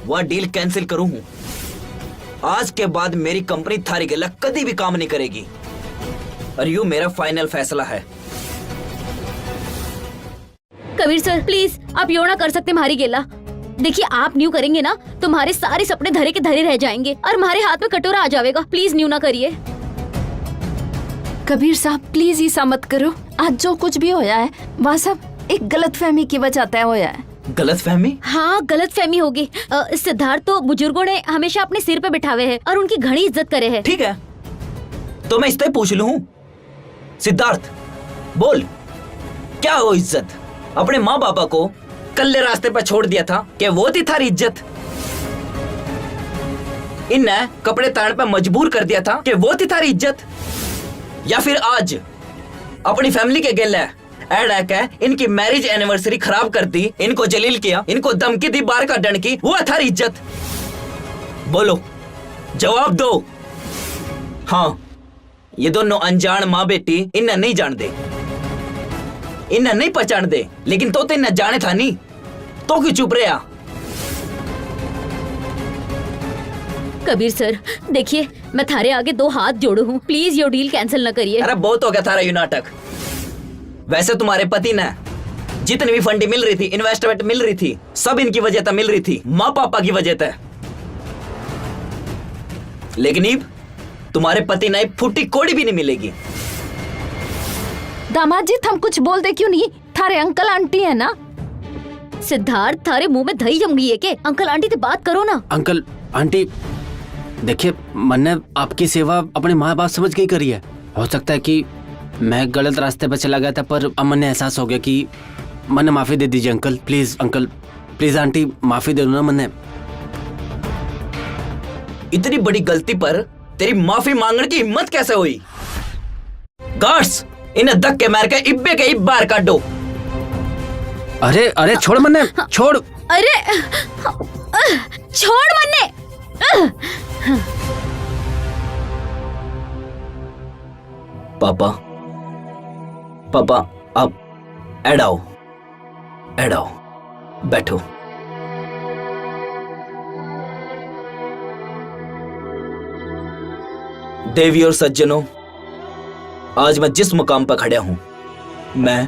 वह डील कैंसिल करूं हूं। आज के बाद मेरी कंपनी थारी गेला कभी भी काम नहीं करेगी और यू मेरा फाइनल फैसला है। कबीर सर प्लीज आप यो ना कर सकते हमारी गेला। देखिए आप न्यू करेंगे ना तो हमारे सारे सपने धरे के धरे रह जाएंगे और हमारे हाथ में कटोरा आ जाएगा। प्लीज न्यू ना करिए। कबीर साहब प्लीज ऐसा मत करो। आज जो कुछ भी होया है वह सब एक गलतफहमी की वजह तय होया है। गलतफहमी? हाँ गलतफहमी होगी। सिद्धार्थ तो बुजुर्गों ने हमेशा अपने सिर पे बिठावे हैं और उनकी घनी इज्जत करे है। ठीक है तो मैं इससे पूछ लूं, सिद्धार्थ बोल क्या हो इज्जत? अपने माँ बापा को कल्ले रास्ते पर छोड़ दिया था कि वो थी थारी इज्जत? इनने कपड़े ताड़ पर मजबूर कर दिया था कि वो थी थारी इज्जत? या फिर आज अपनी फैमिली के गेले ऐड है इनकी मैरिज एनिवर्सरी खराब कर दी, इनको जलील किया, इनको धमकी दी, बार का दंड की, वो थारी इज्जत? बोलो जवाब दो। हाँ ये दोनों अनजान माँ बेटी इन्हें नहीं जान दे, इन्हें नहीं पहचान दे, लेकिन तो इन्हें जाने था नहीं तो क्यों चुप रहा? कबीर सर देखिए मैं थारे आगे 2 हाथ जोड़ू हूँ, प्लीज यो डील कैंसिल न करिए। अरे बहुत हो गया थारा यू नाटक। वैसे तुम्हारे पति ने जितनी भी फंडी मिल रही थी, इन्वेस्टमेंट मिल रही थी, सब इनकी वजह से मिल रही थी, माँ पापा की वजह से। लेकिन अब तुम्हारे पति ने फुट्टी कोड़ी भी नहीं मिलेगी। दामाद जी हम कुछ बोल दे क्यों नहीं? थारे अंकल आंटी है ना। सिद्धार्थ थारे मुंह में दही जम गई है के? अंकल आंटी से बात करो ना। अंकल आंटी देखिए मैंने आपकी सेवा अपने माँ बाप समझ के ही करी है। हो सकता है कि मैं गलत रास्ते पर चला गया था, पर अब मैंने एहसास हो गया कि मैंने माफी दे दीजिए uncle please. Uncle please aunty माफी दे दो ना। मैंने इतनी बड़ी गलती पर तेरी माफी मांगने की हिम्मत कैसे हुई? गार्ड्स इन्हें धक्के मार के इब्बे के इब बाहर काटो। अरे अरे छोड़ मन्ने, छोड़। अरे छोड़ मन्ने। पापा पापा आप ऐड आओ, ऐड आओ, बैठो। देवी और सज्जनों, आज मैं जिस मुकाम पर खड़ा हूं, मैं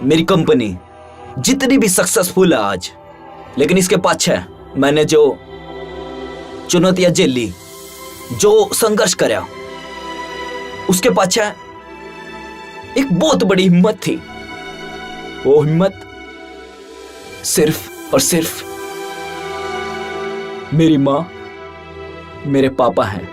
मेरी कंपनी जितनी भी सक्सेसफुल है आज, लेकिन इसके पाछे मैंने जो चुनौतियां झेली, जो संघर्ष करया, उसके पाछे एक बहुत बड़ी हिम्मत थी। वो हिम्मत सिर्फ और सिर्फ मेरी मां, मेरे पापा हैं।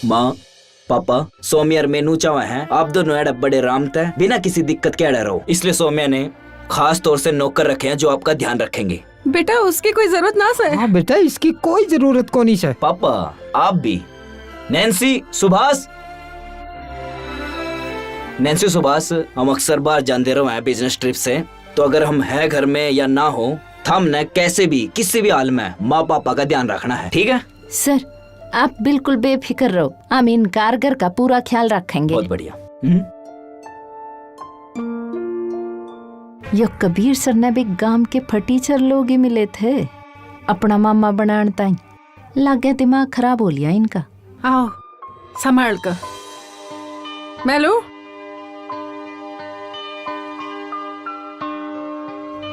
माँ पापा सौम्या और मेनू चावा हैं आप दोनों एड बड़े राम थे बिना किसी दिक्कत के एड रहो, इसलिए सौम्या ने खास तौर से नौकर रखे हैं जो आपका ध्यान रखेंगे। बेटा उसकी कोई जरूरत ना से। हाँ बेटा इसकी कोई जरूरत को नहीं है। पापा आप भी। नैन्सी सुभाष, नैन्सी सुभाष, हम अक्सर बाहर जाते रहो हैं बिजनेस ट्रिप से, तो अगर हम है घर में या ना हो, हमने कैसे भी किसी भी हाल में माँ पापा का ध्यान रखना है, ठीक है? सर आप बिल्कुल बेफिक्र रहो, हम इन कारगर का पूरा ख्याल रखेंगे। बहुत बढ़िया। यो कबीर सर ने भी गांव के फटीचर लोग ही मिले थे अपना मामा बनाने ताई। लागे दिमाग खराब हो लिया इनका। आओ संभाल कर। मेलू,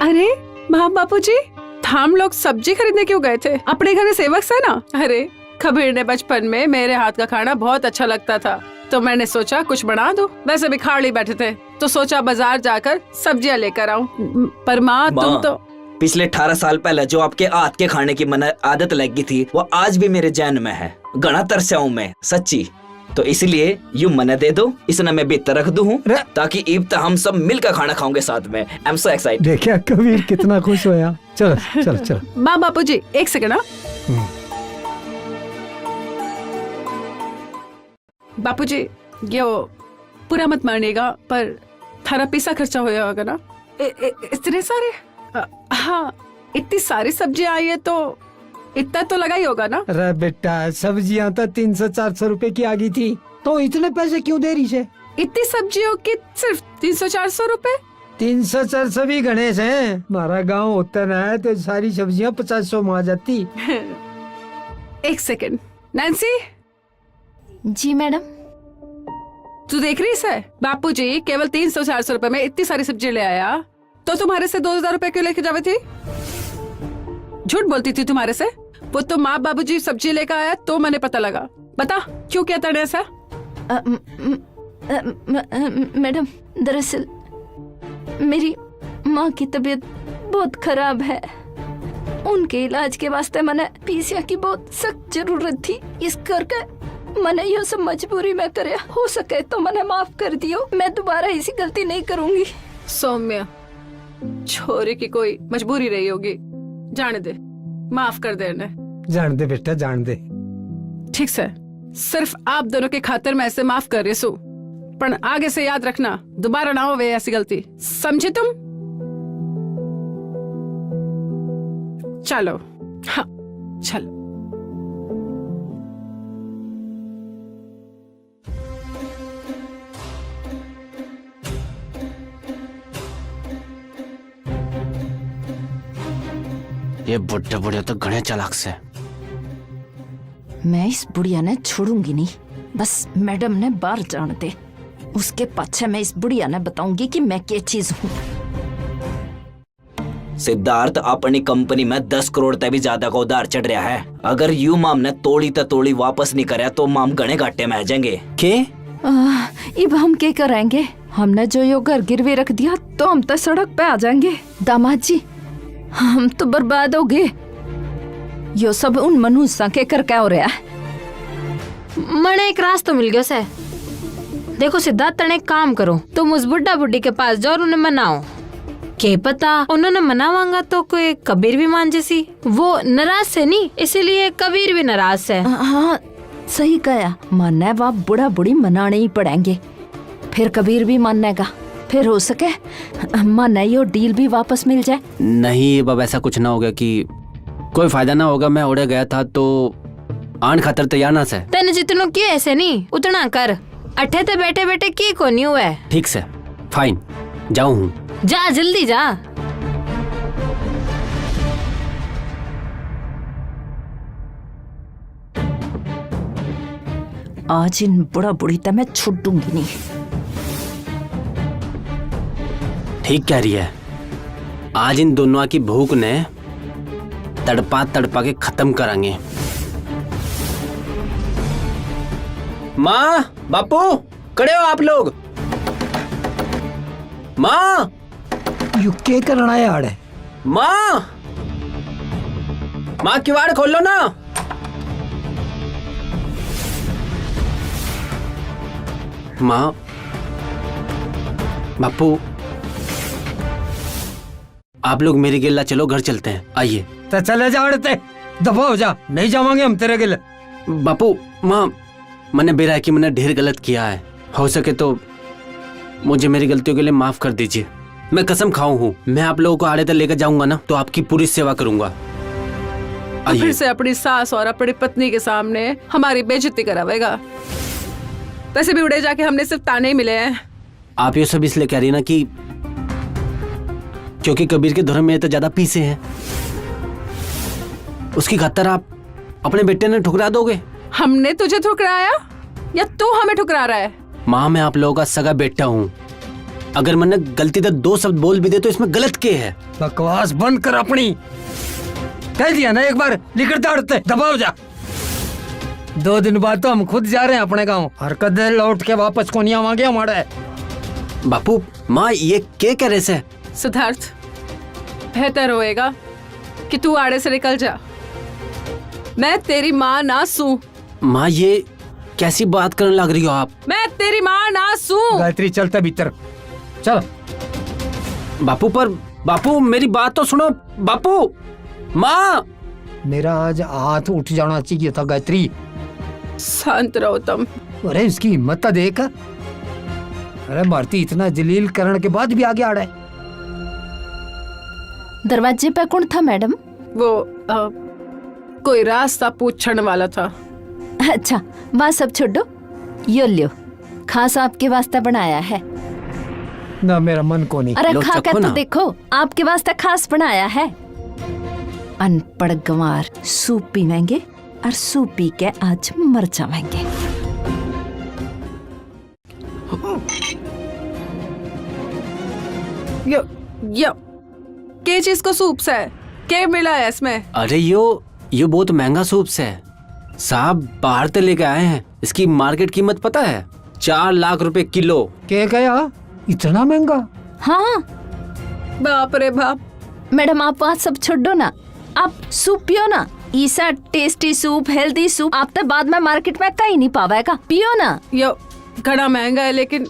अरे माँ बापूजी, हम लोग सब्जी खरीदने क्यों गए थे? अपने घर में सेवक से ना। अरे कबीर ने बचपन में मेरे हाथ का खाना बहुत अच्छा लगता था, तो मैंने सोचा कुछ बना दो। वैसे भी खाली बैठे थे तो सोचा बाजार जाकर सब्जियां लेकर आऊं। पर माँ तुम तो पिछले 18 साल पहले जो आपके हाथ के खाने की मन आदत लगी थी, वो आज भी मेरे जहन में है। घना तरसा हूं मैं सच्ची, तो इसलिए यू मना दे दो, इसने मैं बेहतर रख दूं ताकि ईद तक हम सब मिलकर खाना खाओगे साथ में। I am so excited. देखिए कबीर कितना खुश होया। चलो चलो चलो। माँ बापूजी एक सेकंड। बापूजी ये पूरा मत मानिएगा, पर थारा पैसा खर्चा होया होगा ना? इतने सारे? हाँ इतनी सारी सब्जियां आई है तो इतना तो लगा ही होगा ना? अरे बेटा सब्जियां तो 300-400 रुपए की आ गई थी, तो इतने पैसे क्यों दे रही से? इतनी सब्जियों की सिर्फ 300-400 रुपए। 300-400 भी गणेश हैं। हमारा गांव होता ना है तो सारी सब्जियां 50-100 में आ जाती। एक सेकंड, नैन्सी, जी मैडम। तू देख रही है बापूजी केवल 300-400 रुपए में इतनी सारी सब्जी ले आया, तो तुम्हारे से 2000 रुपए क्यों लेके जावे थी? झूठ बोलती थी तुम्हारे से। वो तो माँ बाबूजी सब्जी लेकर आया तो मैंने पता लगा। बता क्यों किया तूने ऐसा? मैडम, दरअसल मेरी माँ की तबीयत बहुत खराब है। उनके इलाज के वास्ते मैंने पीसिया की बहुत सख्त जरूरत थी। इस करके मैंने यह सब मजबूरी में करे। हो सके तो मैंने माफ कर दियो। मैं दोबारा ऐसी गलती नहीं करूंगी। सौम्या, छोरी की कोई मजबूरी रही होगी, जाने दे, माफ कर दे इन्हें। जान दे बेटा, जान दे। ठीक है, सिर्फ आप दोनों के खातिर मैं ऐसे माफ कर रही हूँ, पर आगे से याद रखना दोबारा ना हो वे ऐसी गलती, समझे तुम? चलो, हाँ चलो। ये बुढ़े बुढ़े तो घने चालाक से। मैं इस बुढ़िया ने छोड़ूंगी नहीं। बस मैडम ने बाहर जान दे, उसके पाछे मैं इस बुढ़िया ने बताऊंगी कि मैं क्या चीज हूँ। सिद्धार्थ, अपनी कंपनी में 10 करोड़ तक भी ज्यादा का उधार चढ़ रहा है। अगर यू माम ने तोड़ी वापस नहीं करे तो माम घने घाटे में आ जाएंगे। के? अब हम क्या करेंगे? हमने जो यो घर गिरवी रख दिया तो हम तो सड़क पे आ जाएंगे। दामाद जी, हम तो बर्बाद हो गए। यो सब उन मनुष्य के कर क्या हो रहा है? मने एक रास्ता मिल गया से। देखो सिद्धार्थ, तने एक काम करो, तुम उस बुढ़ा बुढ़ी के पास जाओ और उन्हें मनाओ। के पता उन्होंने मनावांगा तो कोई कबीर भी मान जैसी। वो नाराज से नहीं, इसीलिए कबीर भी नाराज से। हाँ सही कहा। मानने वा बुढ़ा बुढ़ी मनाने ही पड़ेंगे, फिर कबीर भी मानने का। फिर हो सके माने यो डील भी वापस मिल जाए। नहीं बाबा, ऐसा कुछ ना होगा कि कोई फायदा ना होगा। मैं उड़े गया था तो आन खातर तैयार ना से। तेने जितनों किए ऐसे नहीं, उतना कर। अठे ते बैठे बैठे की को नहीं हुआ है। ठीक से, फाइन, जाऊँ हूँ। जा जल्दी जा। आज इन बुढ़ा बुढ़ी तो मैं छूटूंगी नहीं। ठीक कह रही है। आज इन दोनों की भूख ने तड़पा तड़पा के खत्म करांगे। माँ, बापू, खड़े हो आप लोग? माँ, यू क्या करना है आड़े? माँ, माँ किवाड़ खोल लो ना। माँ, बापू, आप लोग मेरी गिल्ला चलो, घर चलते हैं। आइए। तो चले जा अड़ते, दफा हो जा। नहीं जावांगे हम तेरे गिल। बापू, माँ, मैंने बेरा कि मैंने ढेर गलत किया है। हो सके तो मुझे मेरी गलतियों के लिए माफ कर दीजिए। मैं कसम खाऊं हूँ, मैं आप लोगों को आड़े तक लेकर जाऊंगा ना तो आपकी पूरी सेवा करूंगा। तो फिर से अपनी सास और अपनी पत्नी के सामने हमारी बेइज्जती करावेगा। वैसे भी उड़े जाके हमने सिर्फ ताने ही मिले हैं। आप ये सब इसलिए कह रही ना कि क्योंकि कबीर के धर्म में तो ज्यादा पीसे हैं, उसकी खातर आप अपने बेटे ने ठुकरा दोगे? हमने तुझे ठुकराया या तू हमें ठुकरा रहा है? माँ, मैं आप लोगों का सगा बेटा हूँ। अगर मैंने गलती से 2 शब्द बोल भी दे तो इसमें गलत क्या है? बकवास बंद कर अपनी। कह दिया ना एक बार, निकल दौड़ते, दबाओ जा। 2 दिन बाद तो हम खुद जा रहे हैं अपने गांव। हरकत लौट के वापस को नहीं आवांगे हमारे। बापू, माँ, ये क्या कह रहे से? सिद्धार्थ, बेहतर होएगा कि तू आड़े से निकल जा। मैं तेरी माँ ना सू। माँ, ये कैसी बात करने लग रही हो आप? मैं तेरी माँ ना सू। गायत्री, चलता भीतर चल। बापू, पर बापू मेरी बात तो सुनो। बापू, माँ, मेरा आज हाथ उठ जाना चाहिए था गायत्री। शांत रहो तुम। अरे इसकी हिम्मत तो देख। अरे भारती इतना जलील करने के बाद भी आगे आ रहा है। दरवाजे पे कौन था मैडम? वो कोई रास्ता पूछने वाला था। अच्छा, वहाँ सब छोड़ो, यो लियो, खास आपके वास्ते बनाया है। ना मेरा मन को नहीं। अरे लो, खा चखो कर तो ना। देखो, आपके वास्ते खास बनाया है। अनपढ़ गंवार सूप पीवेंगे और सूप पी के आज मर जावेंगे। यो के चीज को सूप से के मिला है इसमें? अरे यो बहुत महंगा सूप है साहब, बाहर से लेके आए हैं। इसकी मार्केट कीमत पता है? 4 लाख रुपए किलो। क्या गया? इतना महंगा? हाँ बाप रे बाप। मैडम, आप बात सब छोड़ो ना, आप सूप पियो ना। ऐसा टेस्टी सूप, हेल्दी सूप आप तो बाद में मार्केट में कहीं नहीं पावेगा। पियो ना। यो घना महंगा है, लेकिन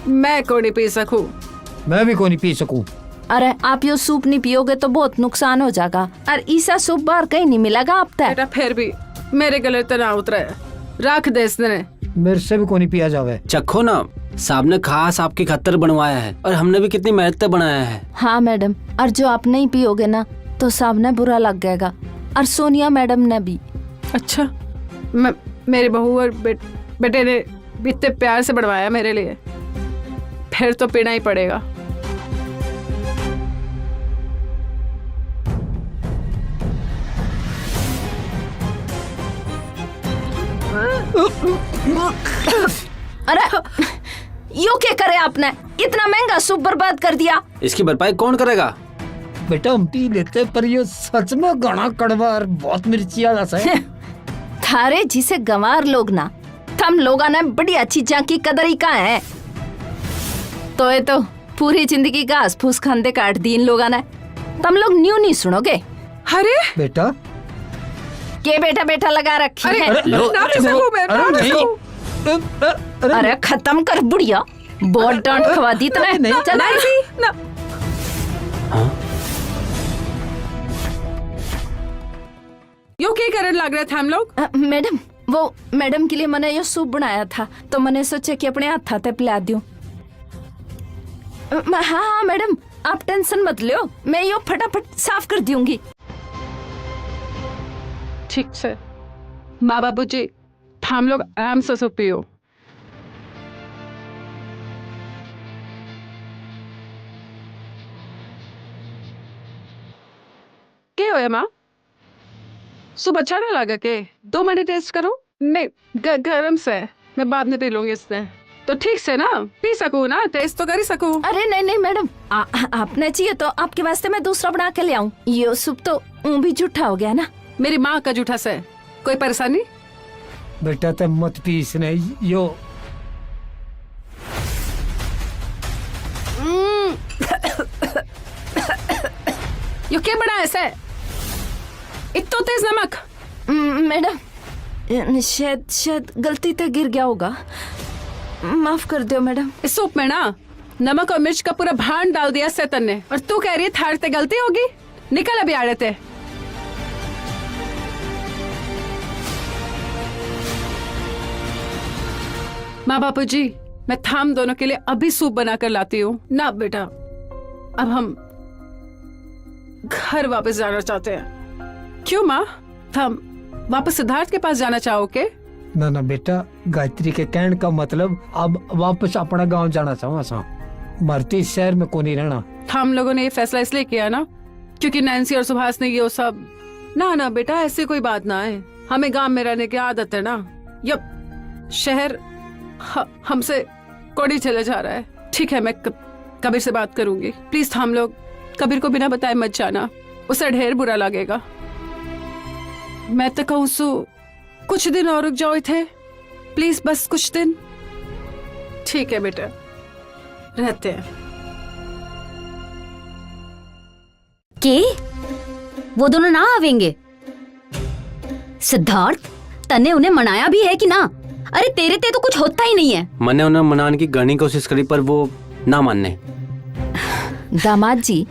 मैं को नहीं पी सकूं। मैं भी को नहीं पी सकूं। अरे आप यो सूप नहीं पियोगे तो बहुत नुकसान हो जाएगा, और ऐसा सूप बाहर कहीं नहीं मिलेगा आप तक। बेटा फिर भी मेरे गले तो ना उतरे, रख दे इसने। मेरे से भी को नहीं पिया जावे। चखो ना, साहब ने खास आपकी खातिर बनवाया है और हमने भी कितनी मेहनत से बनाया है। हाँ मैडम, और जो आप नहीं पियोगे ना तो सामने बुरा लग जाएगा, और सोनिया मैडम ने भी। अच्छा, मेरी बहू और बेटे ने इतने प्यार से बनवाया मेरे लिए, फिर तो पीना ही पड़ेगा। अरे यो क्या करे आपने? इतना महंगा सूप बर्बाद कर दिया। इसकी भरपाई कौन करेगा? बेटा हम पी लेते, पर ये सच में घना कड़वा और बहुत मिर्ची वाला सा है। थारे जिसे गंवार लोग ना, थम लोगा ने बड़ी अच्छी की कदर ही का है। तो ये तो पूरी जिंदगी घास फूस खांदे काट दी इन लोगा ने। तुम लोग न्यू नहीं सुनोगे। अरे बेटा के बेटा बेटा लगा रखी अरे, है। ना पी सकूं मैं, ना पी सकूं। अरे खत्म कर बुढ़िया, बहुत डांट खवा दी तुमने। चल ना। यो क्या करने लग रहे थे हम लोग? मैडम, वो मैडम के लिए मैंने ये सूप बनाया था, तो मैंने सोचा कि अपने हाथ हाथे पिला दूं। हाँ मैडम, आप टेंशन मत लो, मैं यो फटाफट साफ कर दूंगी। ठीक से माँ बाबू जी, हम लोग आराम से सूप पियो। क्या होया माँ? सूप अच्छा नहीं लगा के? 2 मिनट टेस्ट करो। नहीं, गरम से मैं बाद में पी लूंगी इससे। तो ठीक से ना पी सकूं ना, टेस्ट तो कर ही सकूं। अरे नहीं नहीं मैडम, आपने चाहिए तो आपके वास्ते मैं दूसरा बना के ले आऊं। ये सूप तो भी झूठा हो गया ना। मेरी माँ का जूठा से कोई परेशानी? बेटा तो मत पीस नहीं यो। यो क्या बना ऐसे? इतना तेज नमक? मैडम, शायद गलती से गिर गया होगा, माफ कर दो मैडम। इस सूप में ना नमक और मिर्च का पूरा भांड डाल दिया सेतन ने, और तू कह रही है थार ते गलती होगी? निकल अभी आड़े थे। माँ बापू जी, मैं थाम दोनों के लिए अभी सूप बना कर लाती हूँ ना। बेटा अब हम घर वापस जाना चाहते हैं। क्यों माँ, हम वापस सिद्धार्थ के पास जाना चाहोगे? ना ना बेटा, गायत्री के कहने का मतलब अब वापस अपना गांव जाना चाहूँ ऐसा। मरती शहर में को नहीं रहना। हम लोगों ने ये फैसला इसलिए किया ना क्योंकि नैन्सी और सुभाष ने ये सब। ना बेटा, ऐसी कोई बात ना है, हमें गांव में रहने की आदत है ना। यप, शहर हमसे कोड़ी चले जा रहा है। ठीक है, मैं कबीर से बात करूंगी। प्लीज हम लोग कबीर को बिना बताए मत जाना, उसे ढेर बुरा लगेगा। मैं तो कहूँ सु कुछ दिन और रुक जाओ थे प्लीज, बस कुछ दिन। ठीक है बेटा, रहते हैं। के वो दोनों ना आवेंगे? सिद्धार्थ, तने उन्हें मनाया भी है कि ना? अरे तेरे ते तो कुछ होता ही नहीं है। मैंने उन्हें मनाने की गढ़ने की कोशिश करी, पर वो ना मानने। दामाद जी,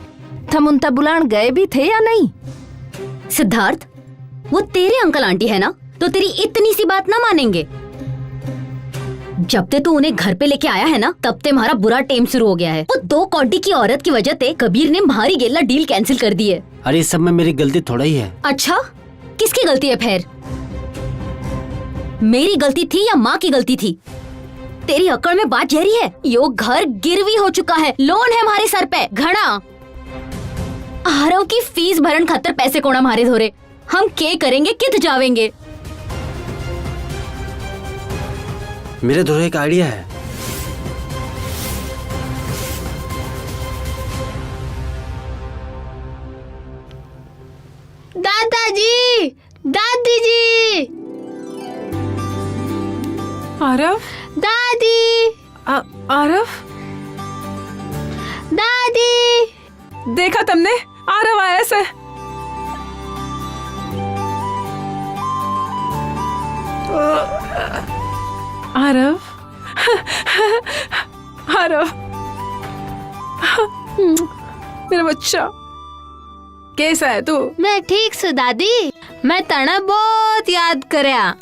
थम उनता बुलान गए भी थे या नहीं? सिद्धार्थ, वो तेरे अंकल आंटी है ना, तो तेरी इतनी सी बात ना मानेंगे। जब ते तू उन्हें घर पे लेके आया है ना, तब ते हमारा बुरा टेम शुरू हो गया है। वो 2 कौडी की औरत की वजह से कबीर ने भारी गेला डील कैंसिल कर दी है। अरे इस सब में मेरी गलती थोड़ा ही है। अच्छा, किसकी गलती है फिर? मेरी गलती थी या माँ की गलती थी? तेरी अकड़ में बात जहरी है। यो घर गिरवी हो चुका है, लोन है हमारे सर पे घना। आरव की फीस भरण खातर पैसे कोना मारे धोरे। हम के करेंगे, कित जावेंगे? मेरे धोरे एक आइडिया है। दादाजी, दादी जी, आरव, दादी, आरव, दादी। देखा तुमने? आरव आया ऐसे। आरव, आरव, मेरा बच्चा, कैसा है तू? मैं ठीक सु दादी। मैं तने बहुत याद करया।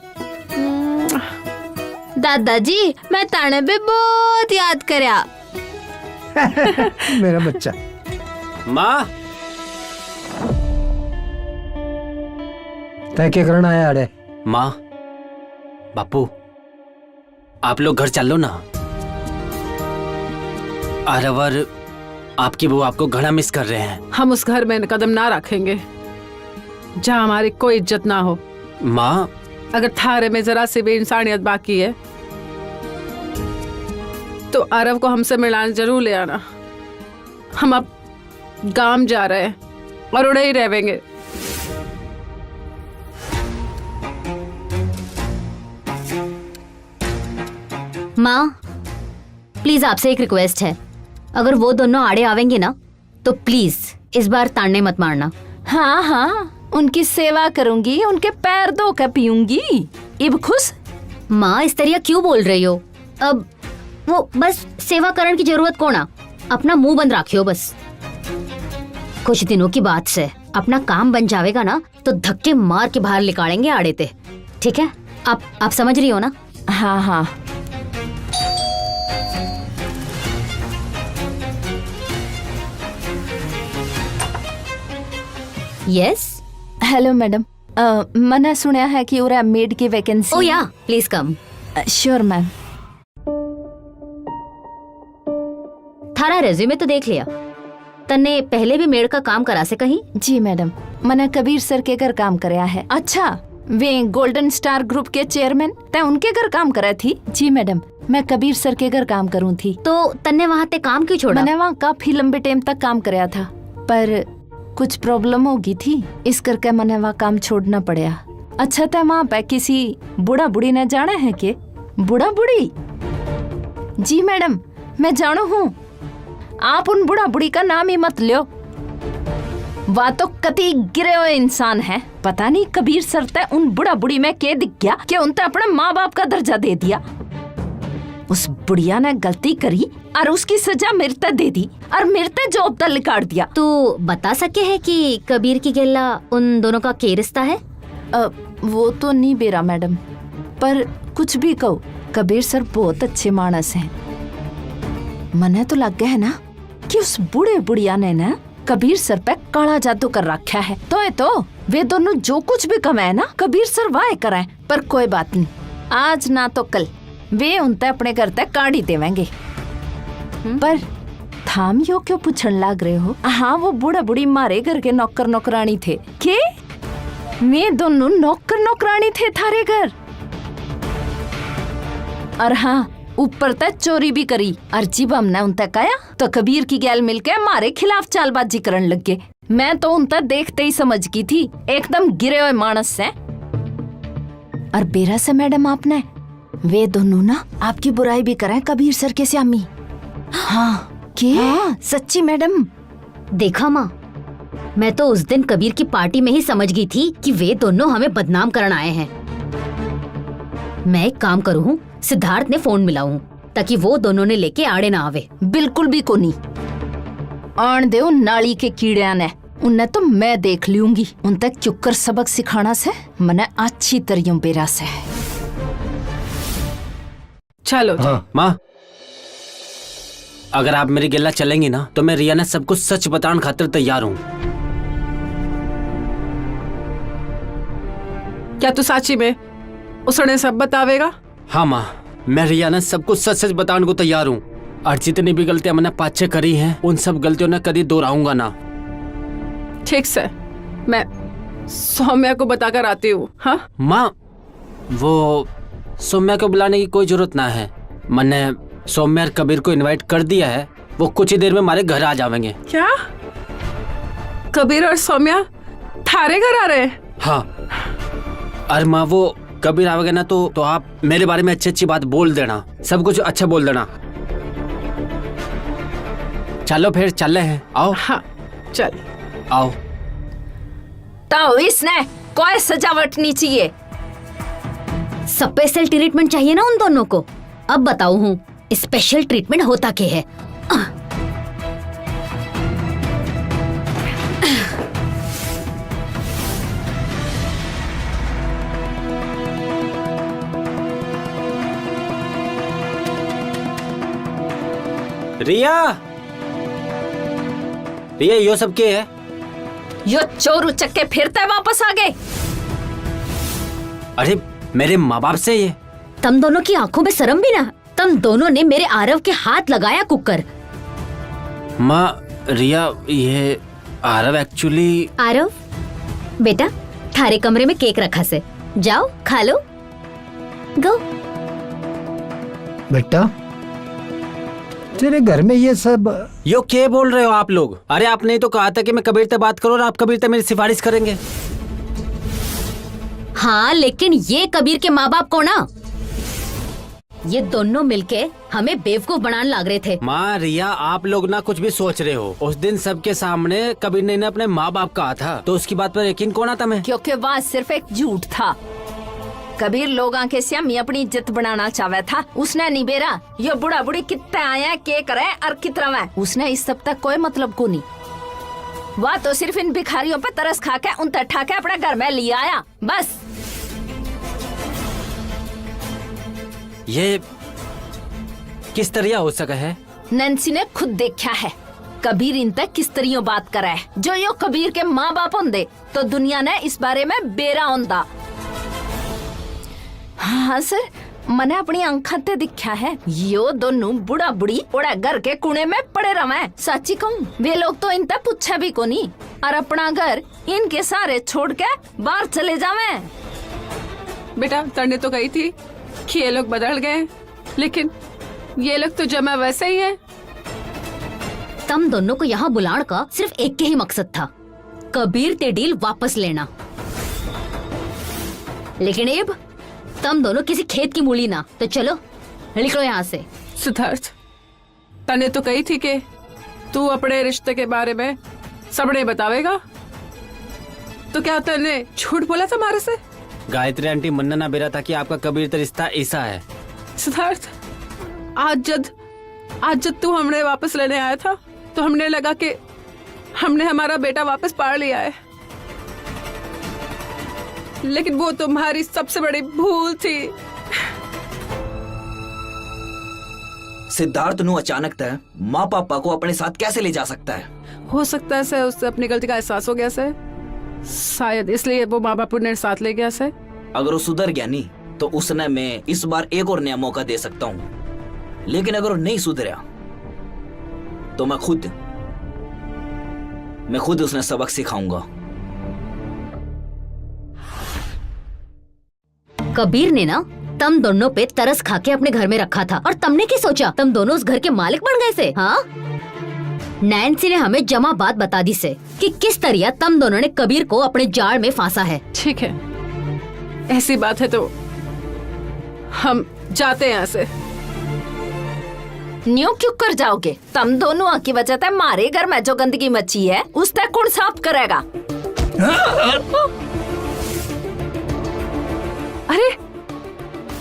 दादाजी, मैं तने भी बहुत याद करया। मेरा बच्चा। माँ, तय क्या करना आया अरे? माँ, बापू, आप लोग घर चल लो ना। आरवर, आपकी बहू आपको घना मिस कर रहे हैं। हम उस घर में कदम ना रखेंगे जहाँ हमारी कोई इज्जत ना हो। माँ, अगर थारे में जरा सी भी इंसानियत बाकी है तो आरव को हमसे मिलाने जरूर ले आना। हम अब गांव जा रहे हैं और उड़े ही रहेंगे। माँ, प्लीज आपसे एक रिक्वेस्ट है। अगर वो दोनों आड़े आवेंगे ना तो प्लीज इस बार ताड़ने मत मारना। हाँ हाँ, उनकी सेवा करूंगी, उनके पैर धो कर पीऊंगी। इब खुश? माँ, इस तरह क्यों बोल रही हो? अब वो बस सेवा करण की जरूरत कोना, अपना मुंह बंद रखियो बस। कुछ दिनों की बात से अपना काम बन जाएगा ना तो धक्के मार के बाहर निकालेंगे आड़े ते। ठीक है? आप समझ रही हो ना? हाँ हाँ। यस। हेलो मैडम, मैंने सुना है कि उरा मेड की वैकेंसी। ओ या, प्लीज कम। Sure ma'am. थारा रेज्यूमे तो देख लिया। तन्ने पहले भी मेड का काम करा से कहीं? जी मैडम, मैंने कबीर सर के घर काम कराया है। अच्छा, वे गोल्डन स्टार ग्रुप के चेयरमैन, तय उनके घर काम करा थी? जी मैडम, मैं कबीर सर के घर काम करूँ थी। तो तन्ने वहाँ ते काम क्यों छोड़ा? मैंने वहाँ काफी लंबे टाइम तक काम कराया था, पर कुछ प्रॉब्लम होगी थी, इस करके मैंने वहाँ काम छोड़ना पड़ा। अच्छा, तय वहाँ पे किसी बूढ़ा बूढ़ी ने जाना है के? बूढ़ा बूढ़ी? जी मैडम, मैं जानू हूँ। आप उन बूढ़ा बूढ़ी का नाम ही मत लो। वह तो कति गिरे हुए इंसान है। पता नहीं कबीर सर तय उन बूढ़ा बूढ़ी में क्या दिख गया कि उनते अपने माँ बाप का दर्जा दे दिया। उस बुढ़िया ने गलती करी और उसकी सजा मिर्ते दे दी और मिर्ते जॉब तक निकाल दिया। तो बता सके है कि कबीर की गेला उन दोनों का क्या रिश्ता है? वो तो नहीं बेरा मैडम, पर कुछ भी कहो, कबीर सर बहुत अच्छे मानस हैं। मने तो लग गया है ना कि उस बूढ़े बुढ़िया ने ना कबीर सर पे काला जादू कर रखा है। तो वे दोनों जो कुछ भी कमाए ना कबीर सर वाह कराए। पर कोई बात नहीं, आज ना तो कल वे उनते अपने घर तक काढ़ी देवेंगे। पर थाम यो क्यों पूछन लग रहे हो? हाँ, वो बूढ़ा बूढ़ी मारे घर के नौकर नौकरानी थे। के वे दोनों नौकर नौकरानी थे थारे घर? और हाँ, ऊपर तक चोरी भी करी। और जब हमने उनते कहा तो कबीर की गैल मिलके हमारे खिलाफ चालबाजी करने लग गए। मैं तो उनते देखते ही समझ गई थी एकदम गिरे हुए मानस है। और बेरा से मैडम, आपने वे दोनों ना आपकी बुराई भी करें कबीर सर के स्यामी। हाँ, के? हाँ, सच्ची मैडम। देखा माँ, मैं तो उस दिन कबीर की पार्टी में ही समझ गई थी कि वे दोनों हमें बदनाम करने आए हैं। मैं एक काम करूँ, सिद्धार्थ ने फोन मिलाऊं ताकि वो दोनों ने लेके आड़े ना आवे। बिल्कुल भी को नहीं आन दे उन नाली के कीड़िया ने। उन्हें तो मैं देख लूंगी। उन तक चुपकर सबक सिखाना से मने अच्छी तरह बेरा से। चलो। हाँ। माँ, अगर आप मेरी गिल्ला चलेंगी ना तो मैं रिया ने सब कुछ सच बताने खातिर तैयार हूँ। क्या तू साची में उसने सब बतावेगा। हाँ माँ, मैं रिया ने सब कुछ सच सच बताने को तैयार हूँ। और जितनी भी गलतियां मैंने पाछे करी हैं, उन सब गलतियों ने कभी दोहराऊंगा ना। ठीक से, मैं सौम्या को बताकर आती हूँ। हाँ माँ, वो सौम्या को बुलाने की कोई जरूरत ना है। मैंने सौम्या और कबीर को इनवाइट कर दिया है, वो कुछ ही देर में हमारे घर आ जाएंगे। क्या कबीर और सौम्या थारे घर आ रहे हैं? हाँ, अरे माँ वो कबीर आवेगा ना तो आप मेरे बारे में अच्छी अच्छी बात बोल देना, सब कुछ अच्छा बोल देना। चलो फिर चल रहे हैं, आओ। हाँ चल आओ। तो इसने कोई सजावट नहीं चाहिए। स्पेशल ट्रीटमेंट चाहिए ना उन दोनों को। अब बताओ हूँ स्पेशल ट्रीटमेंट होता क्या है। रिया, रिया यो सब क्या है? यो चोर उचक के फिरते वापस आ गए। अरे मेरे माँ बाप से ये। तुम दोनों की आंखों में शर्म भी ना। तुम दोनों ने मेरे आरव के हाथ लगाया कुकर। माँ रिया, ये आरव एक्चुअली। आरव बेटा, थारे कमरे में केक रखा से, जाओ खा लो। गो। बेटा तेरे घर में ये सब यो क्या बोल रहे हो आप लोग? अरे आपने तो कहा था कि मैं कबीर से बात करूं और आप कबीर से मेरी सिफारिश करेंगे। हाँ लेकिन ये कबीर के माँ बाप को ना, ये दोनों मिलके हमें बेवकूफ बनाने लग रहे थे। माँ रिया, आप लोग ना कुछ भी सोच रहे हो। उस दिन सबके सामने कबीर ने अपने माँ बाप कहा था, तो उसकी बात पर यकीन कौन आता? मैं क्योंकि वह सिर्फ एक झूठ था। कबीर लोगों के सामने अपनी इज्जत बनाना चाहता था। उसने नहीं बेरा यो बुढ़ा बुढ़ी कितने आया के करे और कितना में, उसने इस सब तक कोई मतलब को नहीं। वह तो सिर्फ इन भिखारियों पे तरस खा के उन ठा के अपने घर में लिया आया, बस। ये किस तरह हो सका है? नैन्सी ने खुद देखा है कबीर इन तक किस तरह बात करा है। जो यो कबीर के माँ बाप होंदे तो दुनिया ने इस बारे में बेरा होंदा। हाँ सर, मैंने अपनी आंखों से दिखा है यो दोनों बुढ़ा बुढ़ी ओड़ा घर के कुने में पड़े रहे। सच्ची कहूँ वे लोग तो इन तक पूछा भी को नहीं और अपना घर इनके सारे छोड़ के बाहर चले जावे। बेटा तने तो कही थी कि ये लोग बदल गए, लेकिन ये लोग तो जमा वैसे ही हैं। तुम दोनों को यहाँ बुलाने का सिर्फ एक के ही मकसद था, कबीर ते डील वापस लेना। लेकिन अब तुम दोनों किसी खेत की मूली ना, तो चलो निकलो यहाँ से। सिद्धार्थ, तने तो कही थी कि तू अपने रिश्ते के बारे में सबने बतावेगा, तो क्या तने झूठ बोला था हमारे से? गायत्री आंटी मन्ना ना बेरा था कि आपका कबीर का रिश्ता ऐसा है। सिद्धार्थ, आज जब तू हमने वापस लेने आया था तो हमने लगा कि हमने हमारा बेटा वापस पा लिया है, लेकिन वो तुम्हारी सबसे बड़ी भूल थी। सिद्धार्थ नु अचानक तय माँ पापा को अपने साथ कैसे ले जा सकता है? हो सकता है से उससे अपनी गलती का एहसास हो गया से, शायद इसलिए वो माँ बापू ने साथ ले गया से। अगर वो सुधर गया नहीं तो उसने मैं इस बार एक और नया मौका दे सकता हूँ, लेकिन अगर वो नहीं सुधरा तो मैं खुद उसने सबक सिखाऊंगा। कबीर ने ना तुम दोनों पे तरस खा के अपने घर में रखा था, और तुमने क्या सोचा तुम दोनों उस घर के मालिक बन गए से? हाँ, नैन्सी ने हमें जमा बात बता दी से कि किस तरह तुम दोनों ने कबीर को अपने जाल में फांसा है। ठीक है, ऐसी बात है तो हम जाते हैं यहाँ से। न्यू क्यों कर जाओगे? तुम दोनों की वजह से हमारे घर में जो गंदगी मची है उस तक कौन साफ करेगा? अरे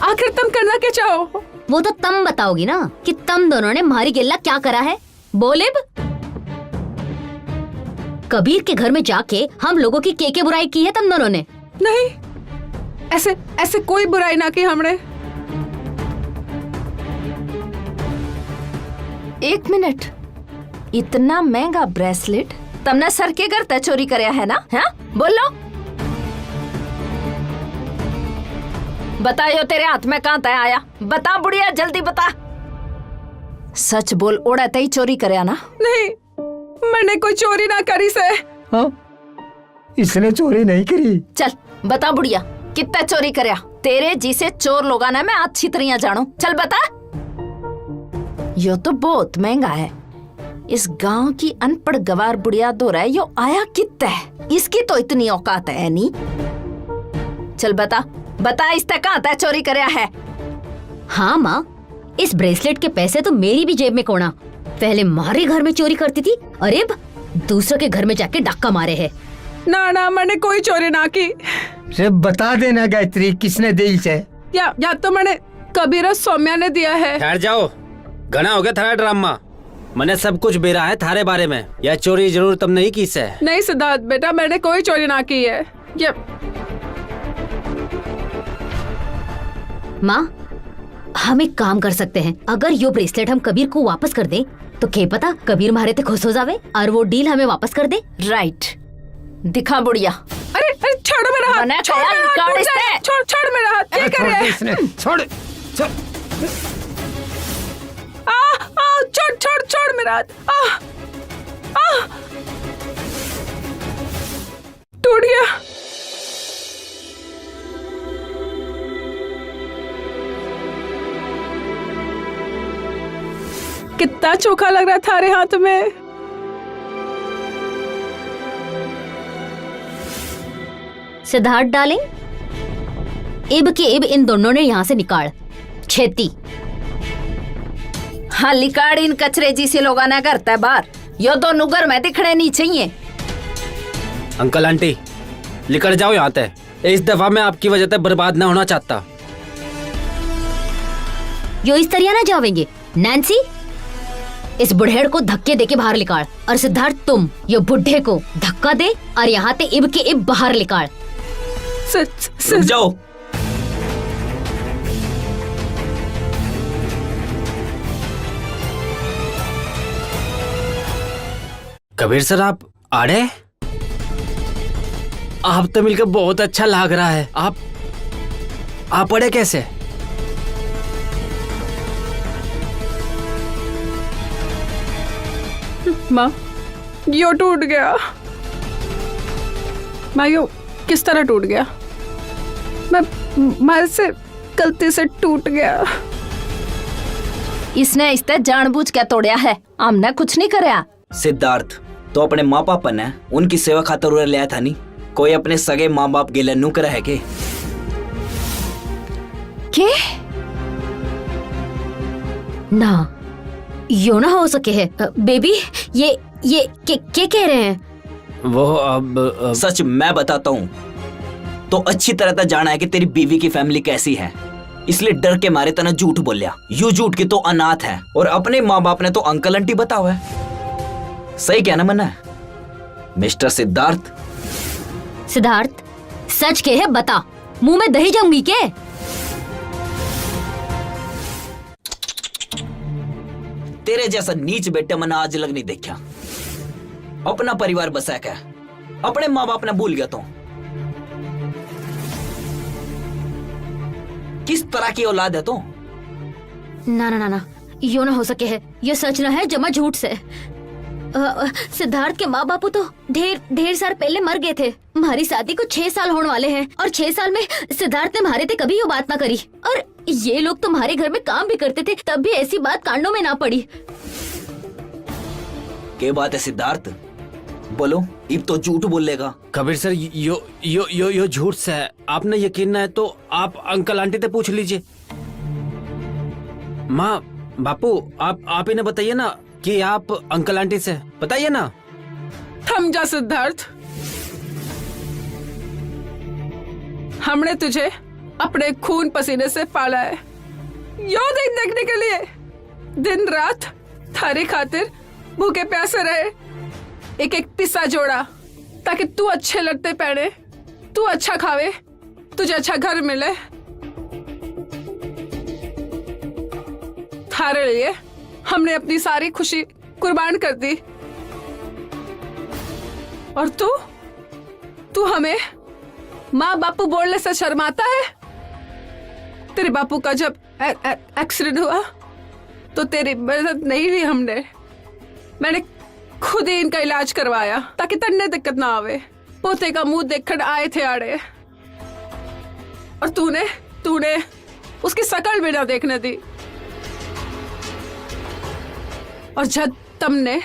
आखिर तुम करना क्या चाहो? वो तो तुम बताओगी ना कि तुम दोनों ने हमारी गिल्ला क्या करा है। बोले कबीर के घर में जाके हम लोगों की के बुराई की है तुम दोनों ने? नहीं, ऐसे कोई बुराई ना की हमने। एक मिनट, इतना महंगा ब्रेसलेट तुमने सर के घर तक चोरी कराया है ना? हाँ बोलो। बतायो तेरे हाथ में कहाँ तय आया? बता बुढ़िया, जल्दी बता। सच बोल, ओड़ा तई चोरी करया ना? नहीं, मैंने कोई चोरी ना करी से। हाँ, इसने चोरी नहीं करी। चल बता बुढ़िया, कितना चोरी करया? तेरे जिसे चोर लोग ने मैं अच्छी तरह जानू। चल बता। यो तो बहुत महंगा है। इस गांव की अनपढ़ गवार बुढ़िया दो रहा है, यो आया कितना है? इसकी तो इतनी औकात है नहीं। चल बता बता, इसने कहाँ तय चोरी करया है? हाँ माँ, इस ब्रेसलेट के पैसे तो मेरी भी जेब में कोना। पहले मारे घर में चोरी करती थी, अरे दूसरों के घर में जाके डाका मारे है। ना ना, मैंने कोई चोरी ना की। सिर्फ बता देना गायत्री, किसने दी से? या तो मैंने कबीर और सौम्या ने दिया है। ठहर जाओ, घना हो गया थारा ड्रामा। मैंने सब कुछ बेरा है थारे बारे में। यह चोरी जरूर तुमने ही की से। नहीं सिद्धार्थ बेटा, मैंने कोई चोरी ना की है। ये माँ, हम एक काम कर सकते हैं। अगर यो ब्रेसलेट हम कबीर को वापस कर दें तो क्या पता कबीर मारे ते खुश हो जावे और वो डील हमें वापस कर दे। राइट, दिखा बुढ़िया। अरे छोड़ो मेरा हाथ, मना छोड़ करा, मेरा हाथ, निकाल टूट इससे। जाए। छोड़ मेरा हाथ, क्या कर रहे हैं? इसने छोड़, छोड़। छोड़ मेरा हाथ। टूट गया। कितना चोखा लग रहा था थारे हाथ में। सिद्धार्थ डार्लिंग, इब के इब इन दोनों ने यहाँ से निकाल छेती। हाँ, लिकाड़ इन कचरे जिसे लोग ना करता है बाहर। यो दोनों घर में दिखने नहीं चाहिए। अंकल आंटी, निकल जाओ यहाँ से। इस दफा मैं आपकी वजह से बर्बाद ना होना चाहता। यो इस तरह ना जावेंगे। नैन्सी, इस बुढ़ेड़ को धक्के देके बाहर निकाल। और सिद्धार्थ, तुम यो बुढ़े को धक्का दे और यहाँ ते इब के इब बाहर निकाल। रुक जाओ। कबीर सर, आप आड़े? आप तो मिलकर बहुत अच्छा लग रहा है। आप पढ़े कैसे? माँ, यो टूट गया। माँ, यो किस तरह टूट गया? मैं से गलती से टूट गया। इसने इसते जानबूझ के तोड़या है, हमने कुछ नहीं करया। सिद्धार्थ, तो अपने माँ पापा ने उनकी सेवा खातर उरे लिया था नहीं? कोई अपने सगे माँ बाप गिले नू करे है के? ना, यो ना हो सके है। बेबी, ये क्या कह रहे हैं? वो अब सच मैं बताता हूँ तो अच्छी तरह तक जाना है कि तेरी बीवी की फैमिली कैसी है, इसलिए डर के मारे तना झूठ बोलिया। यू झूठ की तो अनाथ है और अपने माँ बाप ने तो अंकल आंटी बताओ है। सही क्या ना मना मिस्टर सिद्धार्थ? सिद्धार्थ, सच के है बता, मुंह में दही जाऊंगी के? तेरे जैसा नीच बेटे मैंने आज लग नहीं देखा। अपना परिवार बसा क्या, अपने माँ बाप ने भूल गया तो किस तरह की औलाद है तो? ना, यो ना हो सके है। ये सच ना है, जमा झूठ से। सिद्धार्थ के माँ बापू तो ढेर साल पहले मर गए थे। हमारी शादी को 6 साल होने वाले हैं और 6 साल में सिद्धार्थ ने हमारे थे कभी ये बात ना करी। और ये लोग तुम्हारे घर में काम भी करते थे, तब भी ऐसी बात कांडों में ना पड़ी। क्या बात है सिद्धार्थ, बोलो। इब तो झूठ बोलेगा। कबीर सर, यो झूठ से है। आपने यकीन ना है तो आप अंकल आंटी से पूछ लीजिए। माँ बापू, आप इन्हें बताइए ना कि आप अंकल आंटी से बताइए ना। थम जा सिद्धार्थ, हमने तुझे अपने खून पसीने से पाला है। यो दिन देखने के लिए दिन रात थारी खातिर भूखे प्यासे रहे, एक एक पिस्सा जोड़ा ताकि तू अच्छे लगते पहने, तू अच्छा खावे, तुझे अच्छा घर मिले। थारे लिए हमने अपनी सारी खुशी कुर्बान कर दी और तू हमें माँ बापू बोलने से शर्माता है? तेरे बापू का जब एक्सीडेंट हुआ तो तेरी मदद नहीं ली हमने। मैंने खुद ही इनका इलाज करवाया ताकि तन्ने दिक्कत ना आवे। पोते का मुंह देखकर आए थे आड़े, और तूने उसकी शकल भी ना देखने दी। और जब तुमने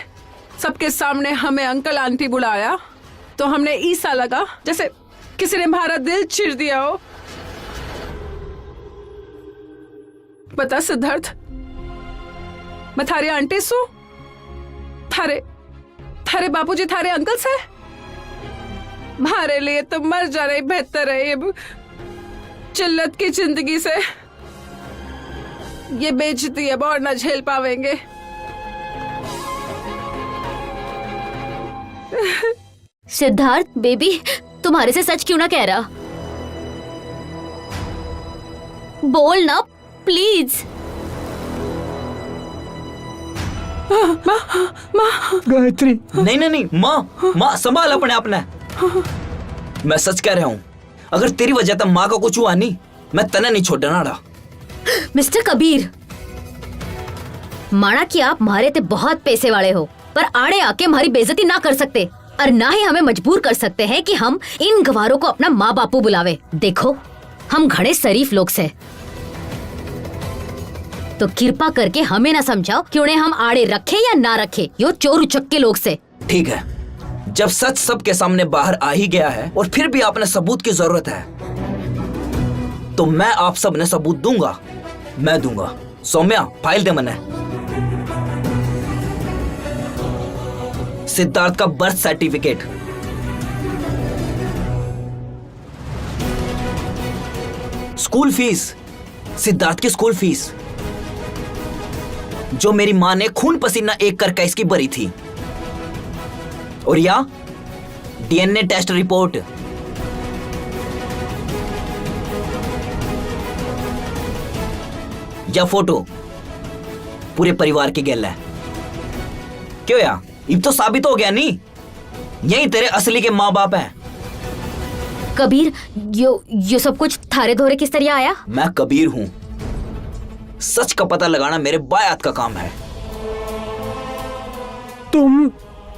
सबके सामने हमें अंकल आंटी बुलाया तो हमने ऐसा लगा जैसे किसी ने हमारा दिल चीर दिया हो। बता सिद्धार्थ, मैं थारी आंटी सू? थारे बापूजी थारे अंकल से? हमारे लिए तो मर जाना ही बेहतर है ये चिल्लत की जिंदगी से। ये बेइज्जती अब और ना झेल पावेंगे। सिद्धार्थ बेबी, तुम्हारे से सच क्यों ना कह रहा? बोल ना प्लीज। गायत्री, नहीं, माँ संभाल अपने आप ने। मैं सच कह रहा हूँ, अगर तेरी वजह से माँ को कुछ हुआ नहीं, मैं तने नहीं छोड़ना रहा। मिस्टर कबीर, माना कि आप हमारे ते बहुत पैसे वाले हो, पर आड़े आके हमारी बेइज्जती ना कर सकते और ना ही हमें मजबूर कर सकते हैं कि हम इन गवारों को अपना माँ बापू बुलावे। देखो, हम घड़े शरीफ लोग से, तो कृपा करके हमें ना समझाओ कि उन्हें हम आड़े रखे या ना रखे, यो चोर उचक्के लोग से। ठीक है, जब सच सबके सामने बाहर आ ही गया है और फिर भी आपने सबूत की जरूरत है, तो मैं आप सब ने सबूत दूंगा। मैं दूंगा। सौम्या, फाइल दे मने। सिद्धार्थ का birth certificate, school fees, Siddharth की स्कूल फीस जो मेरी मां ने खून पसीना एक करके इसकी भरी थी, और या डीएनए टेस्ट रिपोर्ट। या फोटो पूरे परिवार की गैल है। क्यों या, अब तो साबित हो गया नहीं, यही तेरे असली के माँ बाप हैं। कबीर, यो सब कुछ थारे धोरे किस तरह आया? मैं कबीर हूं, सच का पता लगाना मेरे बायात का काम है।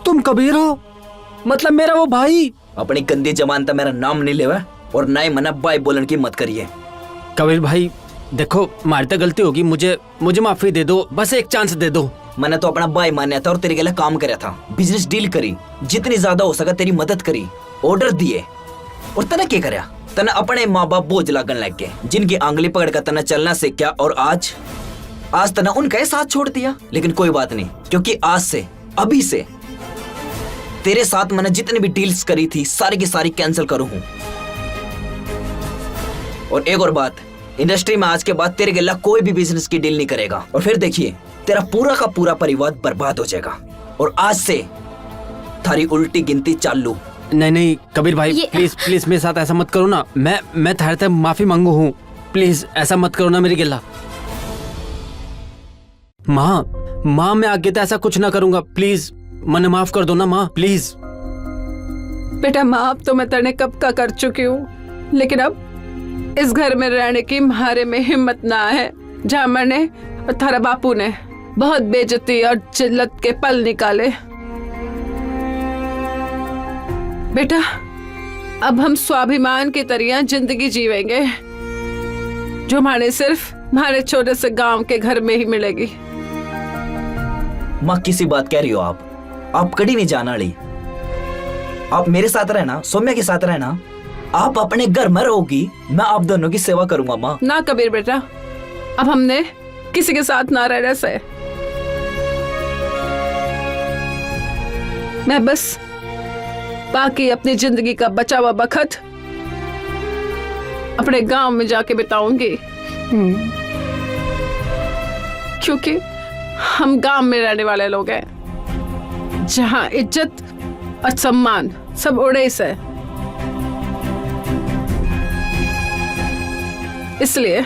तुम कबीर हो? मतलब मेरा वो भाई? अपनी गंदी जबान तक मेरा नाम नहीं लेवा और ना ही मना बाई बोलन की मत करिए। कबीर भाई देखो, मारी तो गलती होगी, मुझे माफी दे दो, बस एक चांस दे दो। मैंने तो अपना भाई मान्या था और तेरे के लिए काम कराया था, बिजनेस डील करी, जितनी ज्यादा हो सका तेरी मदद करी, ऑर्डर दिए, और तने क्या करया? तने अपने माँ बाप बोझ लागन लग गए, जिनकी आंगली पकड़ कर तने चलना सीखा, और आज तने उनका साथ छोड़ दिया। लेकिन कोई बात नहीं, क्योंकि आज से, अभी से तेरे साथ मैंने जितनी भी डील्स करी थी सारी की सारी कैंसिल करूं हूं। और एक और बात, इंडस्ट्री में आज के बाद तेरे गिला कोई भी बिजनेस की डील नहीं करेगा, और फिर देखिए तेरा पूरा का पूरा परिवार बर्बाद हो जाएगा। और आज से थारी उल्टी गिनती चालू। नहीं कबीर भाई, प्लीज मेरे साथ ऐसा मत करो ना। मैं थारे से माफी मांगू हूँ, प्लीज ऐसा मत करो ना मेरी गिला। माँ मैं आगे तो ऐसा कुछ ना करूंगा, प्लीज मने माफ कर दो ना माँ, प्लीज। बेटा, माफ तो मैं तेने कब का कर चुकी हूँ, लेकिन अब इस घर में रहने की हमारे में हिम्मत ना है, जहाँ मैंने और थारा बापू ने बहुत बेइज्जती और जिल्लत के पल निकाले। बेटा, अब हम स्वाभिमान की तरह जिंदगी जीवेंगे, जो हमारे सिर्फ हमारे छोटे से गांव के घर में ही मिलेगी। माँ किसी बात कह रही हो आप कड़ी नहीं जाना ली। आप मेरे साथ रहना, सौम्या के साथ रहना, आप अपने घर में रहोगी, मैं आप दोनों की सेवा करूंगा माँ। ना कबीर बेटा, अब हमने किसी के साथ ना रहने से, मैं बस बाकी अपनी जिंदगी का बचा हुआ वक्त अपने गांव में जाके बिताऊंगी, क्योंकि हम गांव में रहने वाले लोग हैं, जहां इज्जत और सम्मान सब उड़ेस है। इसलिए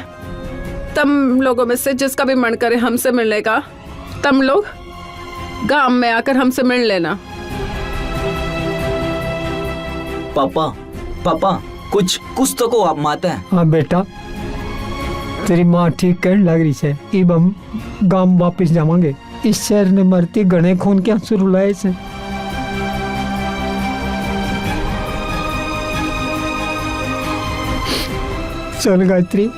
तुम लोगों में से जिसका भी मन करे हमसे मिलने का, तुम लोग गांव में आकर हमसे मिल लेना। पापा कुछ तो को आप माता है। हाँ बेटा, तेरी माँ ठीक कहने लग रही है। इब हम गांव वापस जावांगे। इस शहर ने मरती घने खून के आंसू रुलाए से। चल गायत्री,